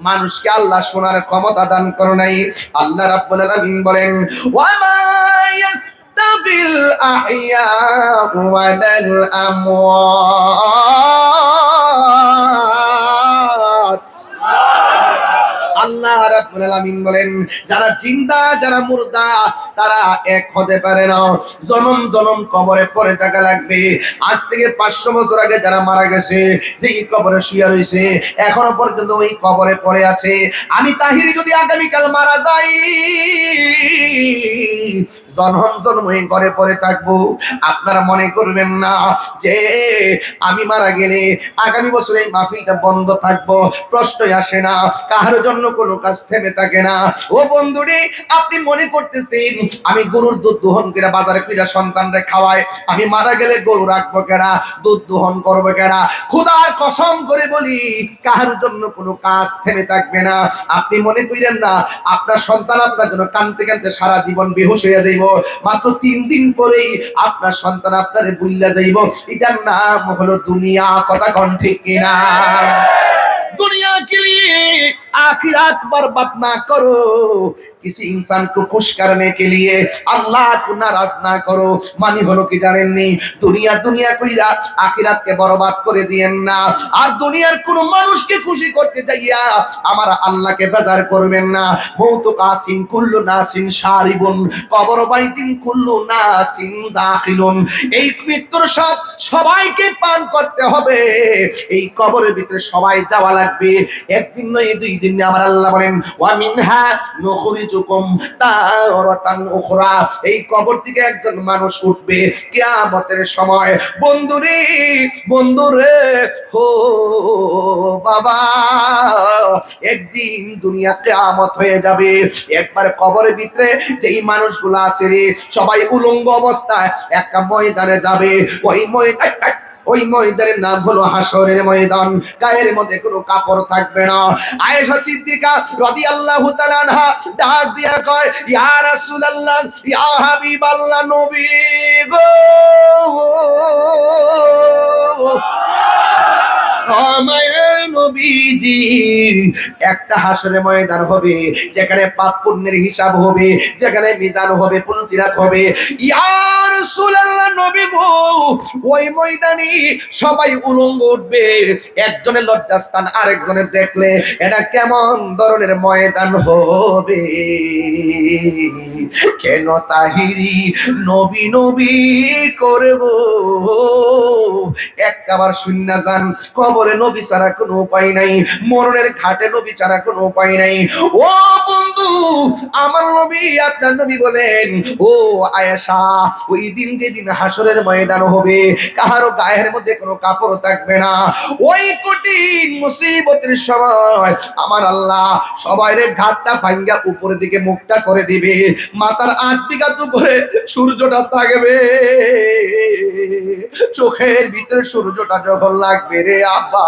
মানুষকে আল্লাহ শোনার ক্ষমতা দান করে নাই। আল্লাহ রাব্বুল আলামিন বলেন, ওয়ামা ইয়াস্তাবিল আহইয়া ওয়ালাল আমওয়াত। আল্লাহ রাব্বুল আলামিন বলেন, যারা জিন্দা যারা মুর্দা তারা এক হতে পারে না। জনম জনম কবরে পড়ে থাকা লাগবে। আজ থেকে 500 বছর আগে যারা মারা গেছে, যেই কবরে শুয়ে রয়েছে, এখনো পর্যন্ত ওই কবরে পড়ে আছে। আমি তাহিরি যদি আগামীকাল মারা যাই, জনম জনম ওই ঘরে পড়ে থাকবো। আপনারা মনে করবেন না যে আমি মারা গেলে আগামী বছর এই মাহফিলটা বন্ধ থাকবো, প্রশ্নই আসে না। কাহার জন্য কোনো কাজ থেমে থেমে থাকে না। ও বন্ধুরে, আপনি মনে করতেছেন আমি গরুর দুধ দোহন করে বাজারে কইরা সন্তানরে খাওয়াই, আমি মারা গেলে গরু রাখবো কেনা, দুধ দোহন করবো কেনা? খোদার কসম করে বলি, কার জন্য কোনো কাজ থেমে থাকবে না। আপনি মনে করেন না আপনার সন্তান আপনার জন্য কাঁদতে কাঁদতে সারা জীবন বেহুশ হয়ে যাইব, মাত্র 3 দিন পরেই আপনার সন্তান আপনারে ভুইল্লা যাইব। এটার নাম হলো দুনিয়া। কথা কোন ঠিক কিনা? दुनिया के लिए आखिरत बर्बाद ना करो, किसी इंसान को खुश करने के लिए अल्लाह को नाराज ना करो। मानी হলো কি জানেননি? দুনিয়া দুনিয়া কইরা আখিরাতকে বরবাদ করে দিয়েন না। আর দুনিয়ার কোন মানুষকে খুশি করতে যাইয়া আমার আল্লাহকে বেজার করবেন না। মৌতু কাসিন কুল্লু নাসিন শারিবুন কবর বাইতিন কুল্লু নাসিন দাখিলুন। এই মৃত্যুর সব সবাইকে পান করতে হবে, এই কবরের ভিতরে সবাই যাওয়া লাগবে। একদিন নয় 2 দিন। আমার আল্লাহ বলেন ওয়া মিনহা নুখরিজুকুম তারাতান উখরা। এই কবর থেকে একজন মানুষ উঠবে কিয়ামতের সময়। বন্ধুরে বন্ধুরে, ও বাবা, একদিন দুনিয়া কিয়ামত হয়ে যাবে। একবার কবরের ভিতরে যেই মানুষগুলো আছে রে, সবাই উলঙ্গ অবস্থায় একটা ময়দানে যাবে। ওই ময়দানের নাম হলো হাসরের ময়দান। গায়ের মধ্যে কোনো কাপড় থাকবে না। আয়েশা সিদ্দিকা রাদিয়াল্লাহু তাআলা আনহা ডাক দিয়া কয়, ইয়া রাসূলুল্লাহ, ইয়া হাবিবাল্লাহ, নবী গো, আমার নবীজি, একটা হাসরের ময়দান হবে যেখানে পাপ পুণ্যের হিসাব হবে, যেখানে মিজান হবে, পুলসিরাত হবে। ইয়া রাসূলুল্লাহ, নবী গো, ওই ময়দানে সবাই উলঙ্গ উঠবে। একজনের লজ্জাস্থান আরেকজনের দেখলে এটা কেমন ধরনের ময়দান হবে? কেন তাহিরি নবী নবী করব? একবার শূন্য যান, কবরে নবী ছাড়া কোনো উপায় নাই, মরণের ঘাটে নবী ছাড়া কোনো উপায় নাই। ও বন্ধু, আমার নবী, আপনার নবী বলেন, ও আয়েশা, ওই দিন যেদিন হাসরের ময়দান হবে, কাহারো গায়ের মধ্যে কোনো কাপড় থাকবে না। ওই কঠিন মুসিবতের সময় আমার আল্লাহ সবাইরে ঘাটটা ভাঙ্গা উপরের দিকে মুখটা করে দিবে। মাথার 8 বিঘা উপরে সূর্যটা থাকবে। চোখের ভিতরে সূর্যটা যখন লাগবে রে আব্বা,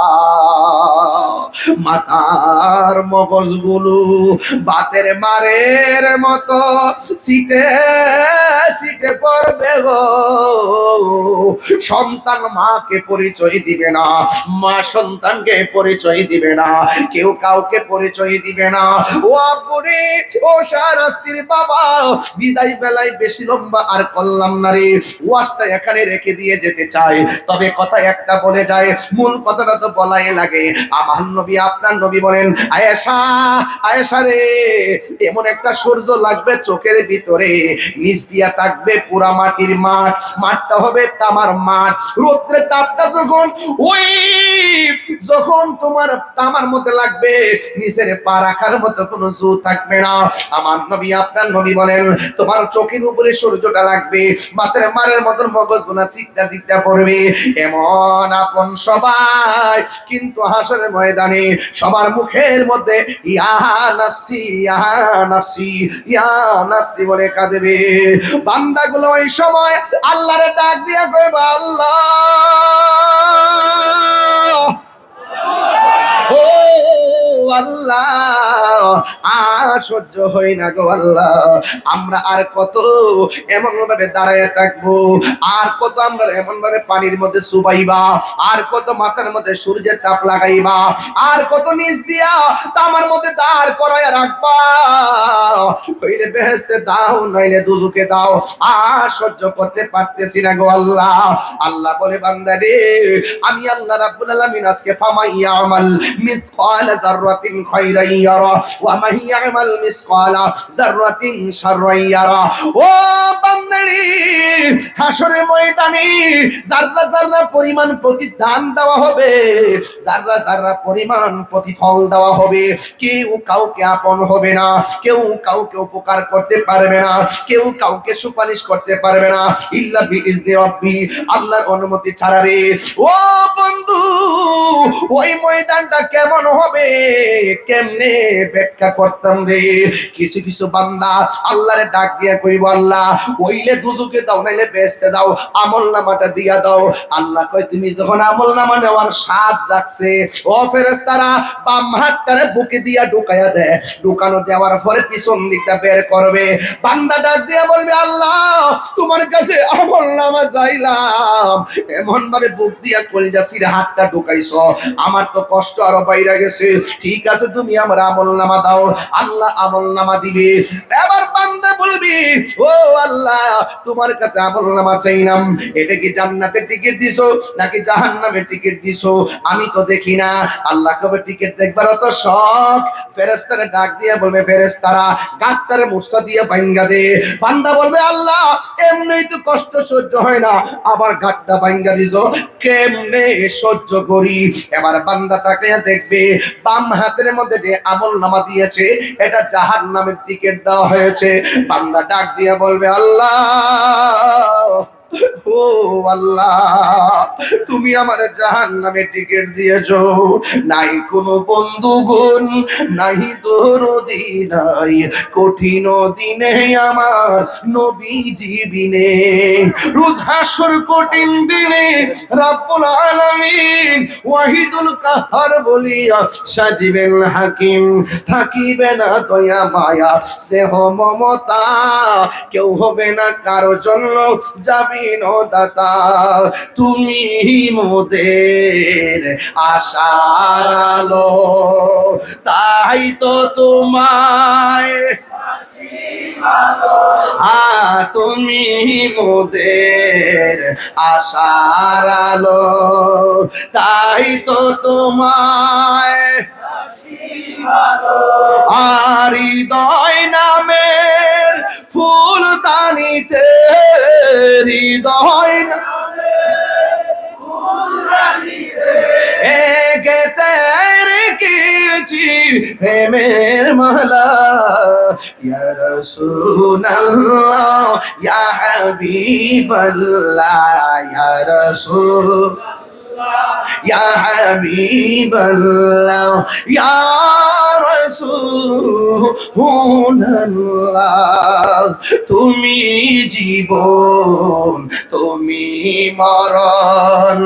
মাথার মগজগুলো বাতের মারের মতো সিটে সিটে পড়বে গো। সন্তান মাকে পরিচয় দিবে না, মা সন্তানকে পরিচয় দিবে না, কেউ কাউকে পরিচয় দিবে না। ও আব্বুরে, ও শাহরাস্তির বাবা, বিদায় বেলায় বেশি লম্বা আর করলাম না রে, ওয়াজটা এখানে রেখে দিয়ে যেতে চাই। তবে কথা একটা বলে যায়, মূল কথাটা তো বলাই লাগে। আমার নবী, আপনার নবী বলেন, আয়েশা, আয়েশা রে, এমন একটা সূর্য লাগবে চোখের ভিতরে, নিচ দিয়া থাকবে পুরা মাটির মাঠ, মাঠটা হবে তামার মাঠ। রৌদ্রের তাপটা যখন তোমার তামার মধ্যে লাগবে, নিচের পা রাখার মতো কোনো জো থাকবে না। আমার নবী, আপনার নবী বলেন, তোমার চোখের উপরে সূর্যটা লাগবে, মাথার মারের মতন মগজগুলা চিটটা চিটটা পড়বে। এমন আপন সবাই, কিন্তু হাসরের ময়দানে সবার মুখের মধ্যে ইয়া নাফসি, ইয়া নাফসি, ইয়া নাফসি বলে কাঁদবে। বান্দাগুলো ওই সময় আল্লাহরে ডাক দিয়া কইবা, আল্লাহ, ও আল্লাহ, আর সহ্য হয় না গো আল্লাহ, আমরা আর কত এমন ভাবে দাঁড়ায় থাকবো, আর কত আমরা এমন ভাবে পানির মধ্যে চুবাইবা, আর কত মাথার মধ্যে সূর্যের তাপ লাগাইবা, আর কত নিচ দিয়া তামার মধ্যে দাঁড় করাইয়া রাখবা। হইলে বেহেশতে দাও, নাইলে দুজকে দাও, আর সহ্য করতে পারতেছি না গো আল্লাহ। আল্লাহ বলে, বান্দা রে, আমি আল্লাহ রাব্বুল আলামিন আজকে ফামাইয়া আমাল মিসকালা যাররাতিন খায়রান ইয়ারা ওয়া মান ইয়ামাল মিসকালা যাররাতিন শাররান ইয়ারা। ও বান্দা রে, হাসরের ময়দানে যাররা যাররা পরিমাণ প্রতিদান দেওয়া হবে, যাররা যাররা পরিমাণ প্রতিফল দেওয়া হবে। কেউ কাউকে আপন হবে না, কেউ কাউকে উপকার করতে পারবে না, কেউ কাউকে সুপারিশ করতে পারবে না, ইল্লা বিইজনি রাব্বি, আল্লাহর অনুমতি ছাড়া রে। ও বন্ধু, ওই ময়দানটা কেমন হবে, কেমনে ব্যাখ্যা করতাম রে। কিছু কিছু বান্দা আল্লাহরে ডাক দিয়া কইব, আল্লাহ ওইলে দুজুকে দাও, নাইলে বেহেশতে দাও, আমল নামাটা দিয়া দাও। আল্লাহ কয়, তুমি যখন আমল নামা নেওয়ার স্বাদ রাখছে, ও ফেরেশতারা বাম হাতটারে বুকে দিয়া ঢুকাইয়া দেয়। ঢুকানো দেওয়ার পরে পিছন দিকটা বের করবে। বান্দা ডাক দিয়া বলবে, আল্লাহ তোমার কাছে আমল নামা চাইলাম, এমন ভাবে বুক দিয়া কলিজা ছিঁড়ে হাতটা ঢুকাইছো, আমার তো কষ্ট আরো বাইরে গেছে। ঠিক আছে, তুমি আমার আমল নামা দাও। আল্লাহ আমল নামা দিবে। এবার বান্দা বলবি, ও আল্লাহ তোমার কাছে আমল নামা চাইলাম, এটা কি জান্নাতের টিকিট দিছো নাকি জাহান্নামের টিকিট দিছো? আমি তো দেখি না। আল্লাহ কবে টিকিট দেখবার অত শখ? ফেরেশতারা ডাক দিয়া বলবে, ফেরেশতারা গাতটারে মুর্ছা দিয়ে ভাঙ্গা দে। বান্দা বলবে, আল্লাহ এমনিই তো কষ্ট সহ্য হয় না, আবার গাতটা ভাঙ্গা দিছো, কেমনে সহ্য করি? এবার বান্দা তাকিয়ে দেখবে, বাম হাতের মধ্যে যে আমল নামা দিয়েছে এটা জাহান্নামের টিকিট দেওয়া হয়েছে। বান্দা ডাক দিয়া বলবে, আল্লাহ ও আল্লাহ তুমি আমার জাহান্নামে টিকিট দিয়েছো। নাই কোনো বন্ধুগণ, নাই দরদি, নাই কঠিন দিনে আমার নবীজি বিনে। রোজ হাসর কঠিন দিনে রব্বুল আলামিন ওয়াহিদুল কাহার বলিয়া সাজিবেন হাকিম। থাকিবে না দয়া মায়া স্নেহ মমতা, কেউ হবে না কারো জন্য জাবিন দাতা। তুমি মোদের আশার আলো, তাই তো তোমায় তুমি মোদের আশার আলো, তাই তো তোমায় আর হৃদয় নামের ফুল দানিতে, হৃদয় এগেতে রেখেছি প্রেমের মালা। ইয়া রাসূলুল্লাহ ইয়া হাবিবাল্লাহ, ইয়া রাসূল ইয়া হাবিবাল্লাহ, ইয়া রাসূলুল্লাহ। তুমি জীবন, তুমি মরণ,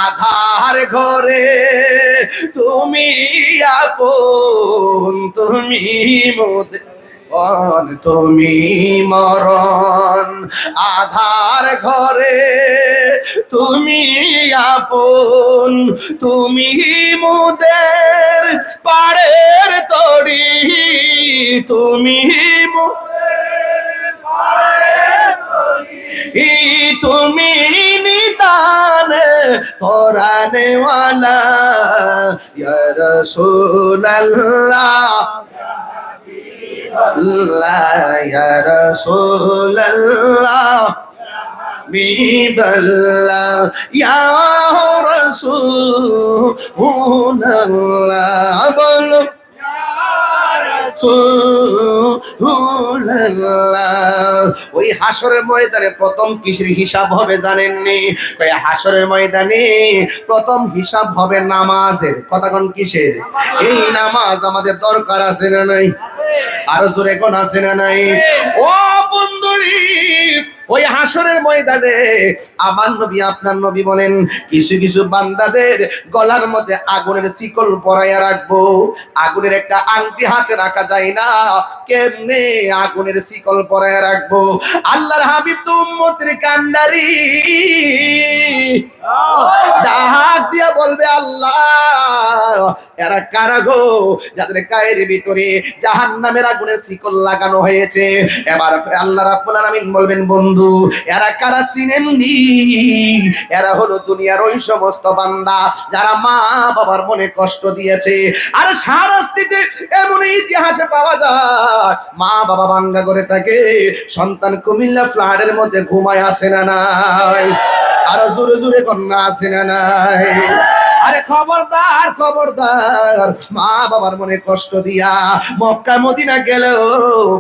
আধার ঘরে তুমি আপন, তুমি মোদের তুমি মরণ, আধার ঘরে তুমি আপন, তুমি মোদের পাড়ের তরি, তুমি তুমি নিদানে পরানেওয়ালা। ইয়া রাসূলুল্লাহ ইয়া রাসূলুল্লাহ হাবিবাল্লাহ, ইয়া রাসূলুল্লাহ, বলো ওই হাসরের ময়দানে প্রথম কিসের হিসাব হবে জানেননি? হাসরের ময়দানে প্রথম হিসাব হবে নামাজের। কথা কোন কিসের? এই নামাজ আমাদের দরকার আছে না নাই? আরো জোরে কোন আছে না নাই? ও বন্ধুরি, ওই হাসরের ময়দানে আমার নবী আপনার নবী বলেন, কিছু কিছু বান্দাদের গলার মধ্যে আগুনের শিকল পরাইয়া রাখবো। আগুনের একটা আংটি হাতে রাখা যায় না, কেমনে আগুনের শিকল পরাইয়া রাখবো? আল্লাহর হাবিব তো উম্মতের কান্ডারি, ডাক দিয়া বলবে, আল্লাহ এরা কারা গো যাদের গায়ের ভিতরে জাহান্নামের আগুনের শিকল লাগানো হয়েছে? এবার আল্লাহ রাব্বুল আলামিন বলবেন, বন্ধু এরা কারা চিনেননি? এরা হলো দুনিয়ার ওই সমস্ত বান্দা যারা মা বাবার মনে কষ্ট দিয়েছে। আর শাস্তিতে এমন ইতিহাসে পাওয়া যায়, মা বাবা ভাঙ্গা করে থাকে, সন্তান কুমিল্লা ফ্ল্যাটের মধ্যে ঘুমায় আসে না নাই? আর জোরে জোরে কন্যা আসে না নাই? আরে খবরদার খবরদার, মা বাবার মনে কষ্ট দিয়া মক্কা মদিনা গেলেও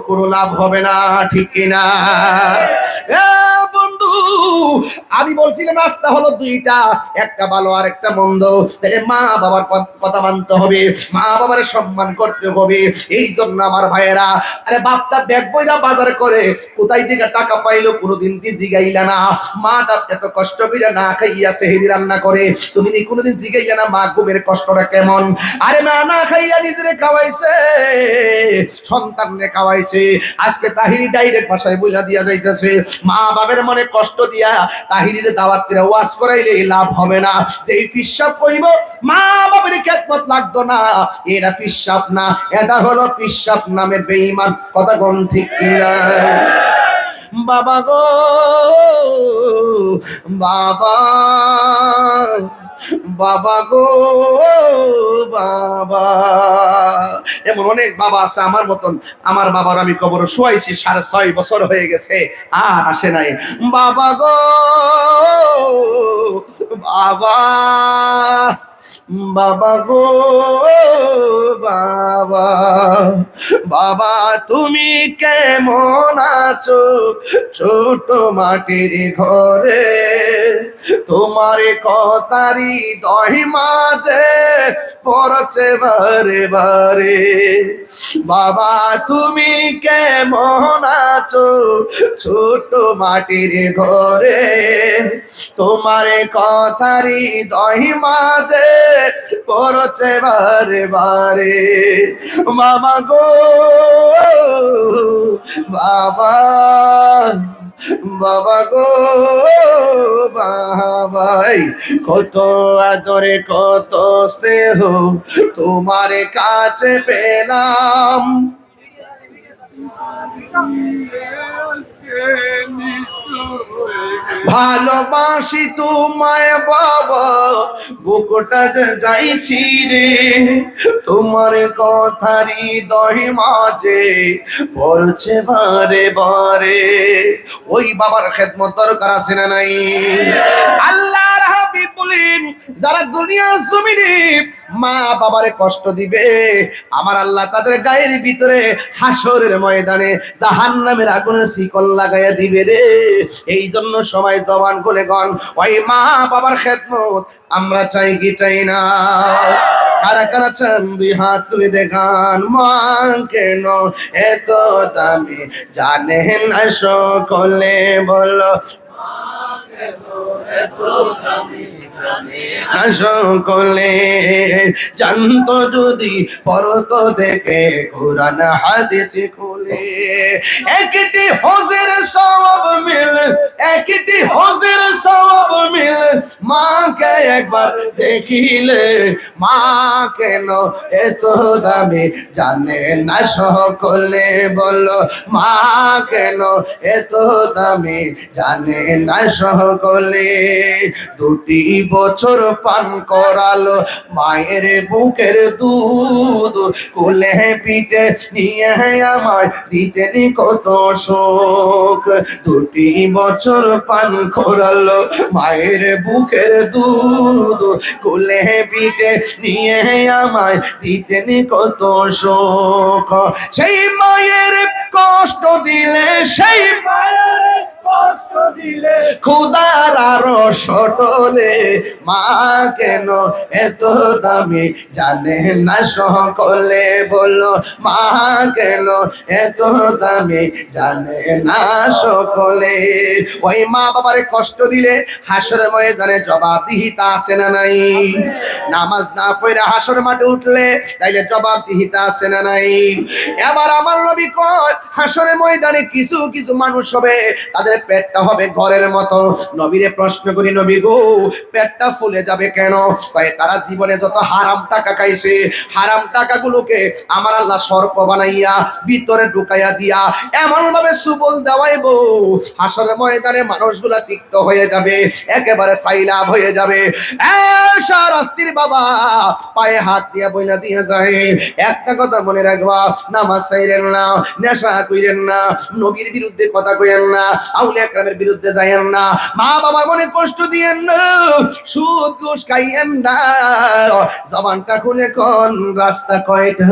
কোনো লাভ হবে না, ঠিক কিনা? বন্ধু আমি বলছি বলছিলাম রাস্তা হলো দুইটা, একটা ভালো আর একটা মন্দ। তাহলে মা বাবার কথা মানতে হবে, মা বাবার সম্মান করতে হবে। এই জন্য আমার ভাইয়েরা, আরে বাপটা ব্যাগ বইরা বাজার করে কোথায় থেকে টাকা পাইলো কোনোদিন কি জিগাইলা না? মাটা এত কষ্ট করে না খাইয়া সেহরি রান্না করে, তুমি কি কোনোদিন জিগাইলা না মা ঘুমের কষ্টটা কেমন? আরে মা না খাইয়া নিজেরে খাওয়াইছে, সন্তানরে খাওয়াইছে। আজকে তাহিরি ডাইরেক্ট ভাষায় বইলা দিয়া যাইতেছে, মা বাবার মনে কষ্ট দিয়া তাহিরির দাওয়াত করে ওয়াজ করাইলে লাভ হবে না। যেই পিসাব কইব মা বাবার খেদমত লাগতো না, এরা পিসাব না, এটা হলো পিসাব নামে বেঈমান। কথা কোন ঠিক কিনা? বাবা গো বাবা, বাবা গো বাবা। এমন অনেক বাবা আছে আমার মতন, আমার বাবার আমি কবর শুয়াইছি 6.5 বছর হয়ে গেছে, আর আসে নাই। বাবা গো বাবা, বাবা গো বাবা, বাবা তুমি কেমন আছো ছোট মাটির ঘরে? তোমার কথারি দহি মাঝে পড়ছে বারে বারে। বাবা তুমি কেমন আছো ছোট মাটির ঘরে? তোমার কথারি দহি মাঝে পড়ছে বারে বারে। বাবা গো বাবা, বাবা গো বাবাই, কত আদরে কত স্নেহ তোমার কাছে পেলাম। ভালোবাসি তোমায় বাবা, বুকটা যাইছি রে, তোমার কথারি দহি মাঝে পড়ছে বারে বারে। ওই বাবার খেদমত দরকার আছে না নাই? আল্লাহর হাবিব বলেন, যারা দুনিয়ার জমিনে মা বাবারে কষ্ট দিবে, আমার আল্লাহ তাদের গায়ের ভিতরে হাসরের ময়দানে জাহান্নামের আগুনের শিকল লাগাইয়া দিবে রে। এই জন্য সবাই জবান খুলে গন, ওই মা বাবার খেদমত আমরা চাই কি চাই না? কারা কারা চান দুই হাত তুলে দেখান। মা কেন এত দামি জানে না সকলে, বলো সকলে জানতো যদি পড়তো দেখে কোরআন হাদিস খুলে। একটি হজের সওয়াব মিলে, একটি হজের সওয়াব মিলে মাকে একবার দেখিলে। মা কেন এত দামি জানে না সকলে, বলো মা কেন এত দামি জানে না সকলে। 2 বছর পান করালো মায়ের বুকের দুধ, কোলে পিঠে নিয়ে আমায় দিতেন কত শোক। 2 বছর পান করালো মায়ের বুকের দুধ, কোলে পিঠে নিয়ে আমায় দিতেন কত শোক। সেই মায়ের কষ্ট দিলে, সেই মায়ের কষ্ট দিলে খুদার আরো সটলে। মা কেন এত দামি জানে না সকলে, বলো মা কেন এত দামি জানে না সকলে। ওই মা বাবারে কষ্ট দিলে হাসরের ময়দানে জবাবদিহিতা আছে না নাই? নামাজ না পড়ে হাসর মাঠে উঠলে তাইলে জবাবদিহিতা আছে না নাই? এবার আমার নবী কয়, হাসরের ময়দানে কিছু কিছু মানুষ হবে তাদের পেটটা হবে ঘরের মতো। নবীরে প্রশ্ন করি, নবী গো পেটটা ফুলে যাবে কেন? কয় তারা জীবনে যত হারাম টাকা খাইছে, হারাম টাকাগুলোকে আমার আল্লাহ সর্প বানাইয়া ভিতরে ঢুকাইয়া দিয়া এমন ভাবে সুবল দেওয়াইবো, হাসরের ময়দানে মানুষগুলা তিক্ত হয়ে যাবে, একেবারে সাইলাব হয়ে যাবে। শাস্তির বাবা পায়ে হাত দিয়া বইলা দিয়ে যায়, একটা কথা মনে রাখবা, নামাজ ছাইরেন না, নেশা কইরেন না, নবীর বিরুদ্ধে কথা কইেন না, আউলিয়া কেরামের বিরুদ্ধে যাইয়েন না, মা বাবার মনে কষ্ট দিয়েন না, সুদ ঘুষ খাইয়েন না। জবানটা খুলে কোন রাস্তা কয়টা?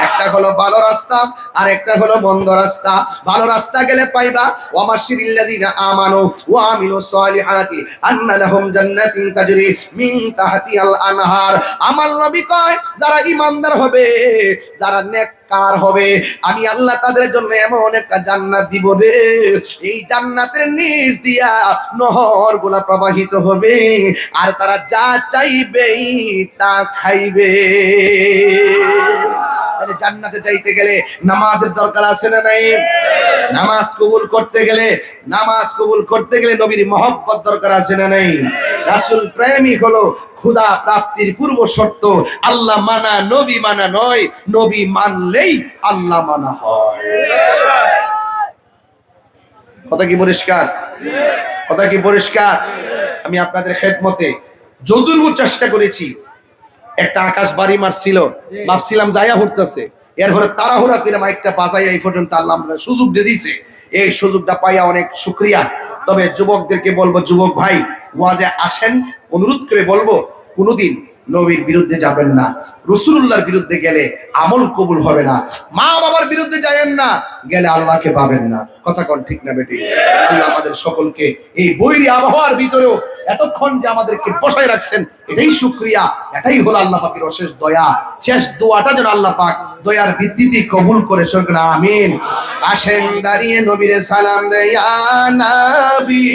একটা হলো ভালো রাস্তা আর একটা হলো মন্দ রাস্তা। ভালো রাস্তা গেলে পাইবা ওয়ামাশিরিল্লাযিনা আমানু ওয়া আমিলুস সালিহাতি আন্না লাহুম জান্নাতিন তাজরি মিন তাহতিহাল আনহার। আমার নবী কয় যারা ঈমানদার হবে, যারা নেককার হবে, আমি আল্লাহ তাদের জন্য এমন একটা জান্নাত দিব রে, এই জান্নাতের নিচ দিয়া নহরগুলা প্রবাহিত হবে, আর তারা যা চাইবে তা খাইবে। তাহলে জান্নাতে যাইতে গেলে নামাজের দরকার আছে না নাই? নামাজ কবুল করতে গেলে নবীর মহব্বত দরকার আছে না নাই? রাসূল প্রেমিক হলো খোদা প্রাপ্তির পূর্ব শর্ত। আল্লাহ মানা নবী মানা নয়, নবী মানলেই আল্লাহ মানা হয়। কথা কি পরিষ্কার? কথা কি পরিষ্কার? আমি আপনাদের খেদমতে যতটুকু চেষ্টা করেছি, একটা আকাশ বাড়ি মারছিল, ভাবছিলাম যাইয়া ঘুরতেছে, এরপরে তাড়াহুড়া করে মাইকটা বাজাইয়া এই পর্যন্ত আল্লাহ আমাদের সুযোগ দিয়েছে। এই সুযোগটা পাইয়া অনেক শুকরিয়া। তবে যুবকদেরকে বলবো, যুবক ভাই ওয়াজে আসেন, অনুরোধ করে বলবো কোনোদিন নবীর বিরুদ্ধে যাবেন না, রাসূলুল্লাহর বিরুদ্ধে গেলে আমল কবুল হবে না, মা বাবার বিরুদ্ধে যাবেন না, গেলে আল্লাহকে পাবেন না। কথা কোন ঠিক না বেটি? আল্লাহ আমাদের সকলকে এই বৈরী আবহাওয়ার ভিতরেও এতক্ষণ যে আমাদেরকে বসায় রাখছেন, এটাই শুকরিয়া, এটাই হলো আল্লাহ পাকের অশেষ দয়া। শেষ দোয়াটা যেন আল্লাহ পাক দয়ার ভিত্তিতে কবুল করে সকল আমিন। আসেন দাঁড়িয়ে নবীরে সালাম দেয়া নবী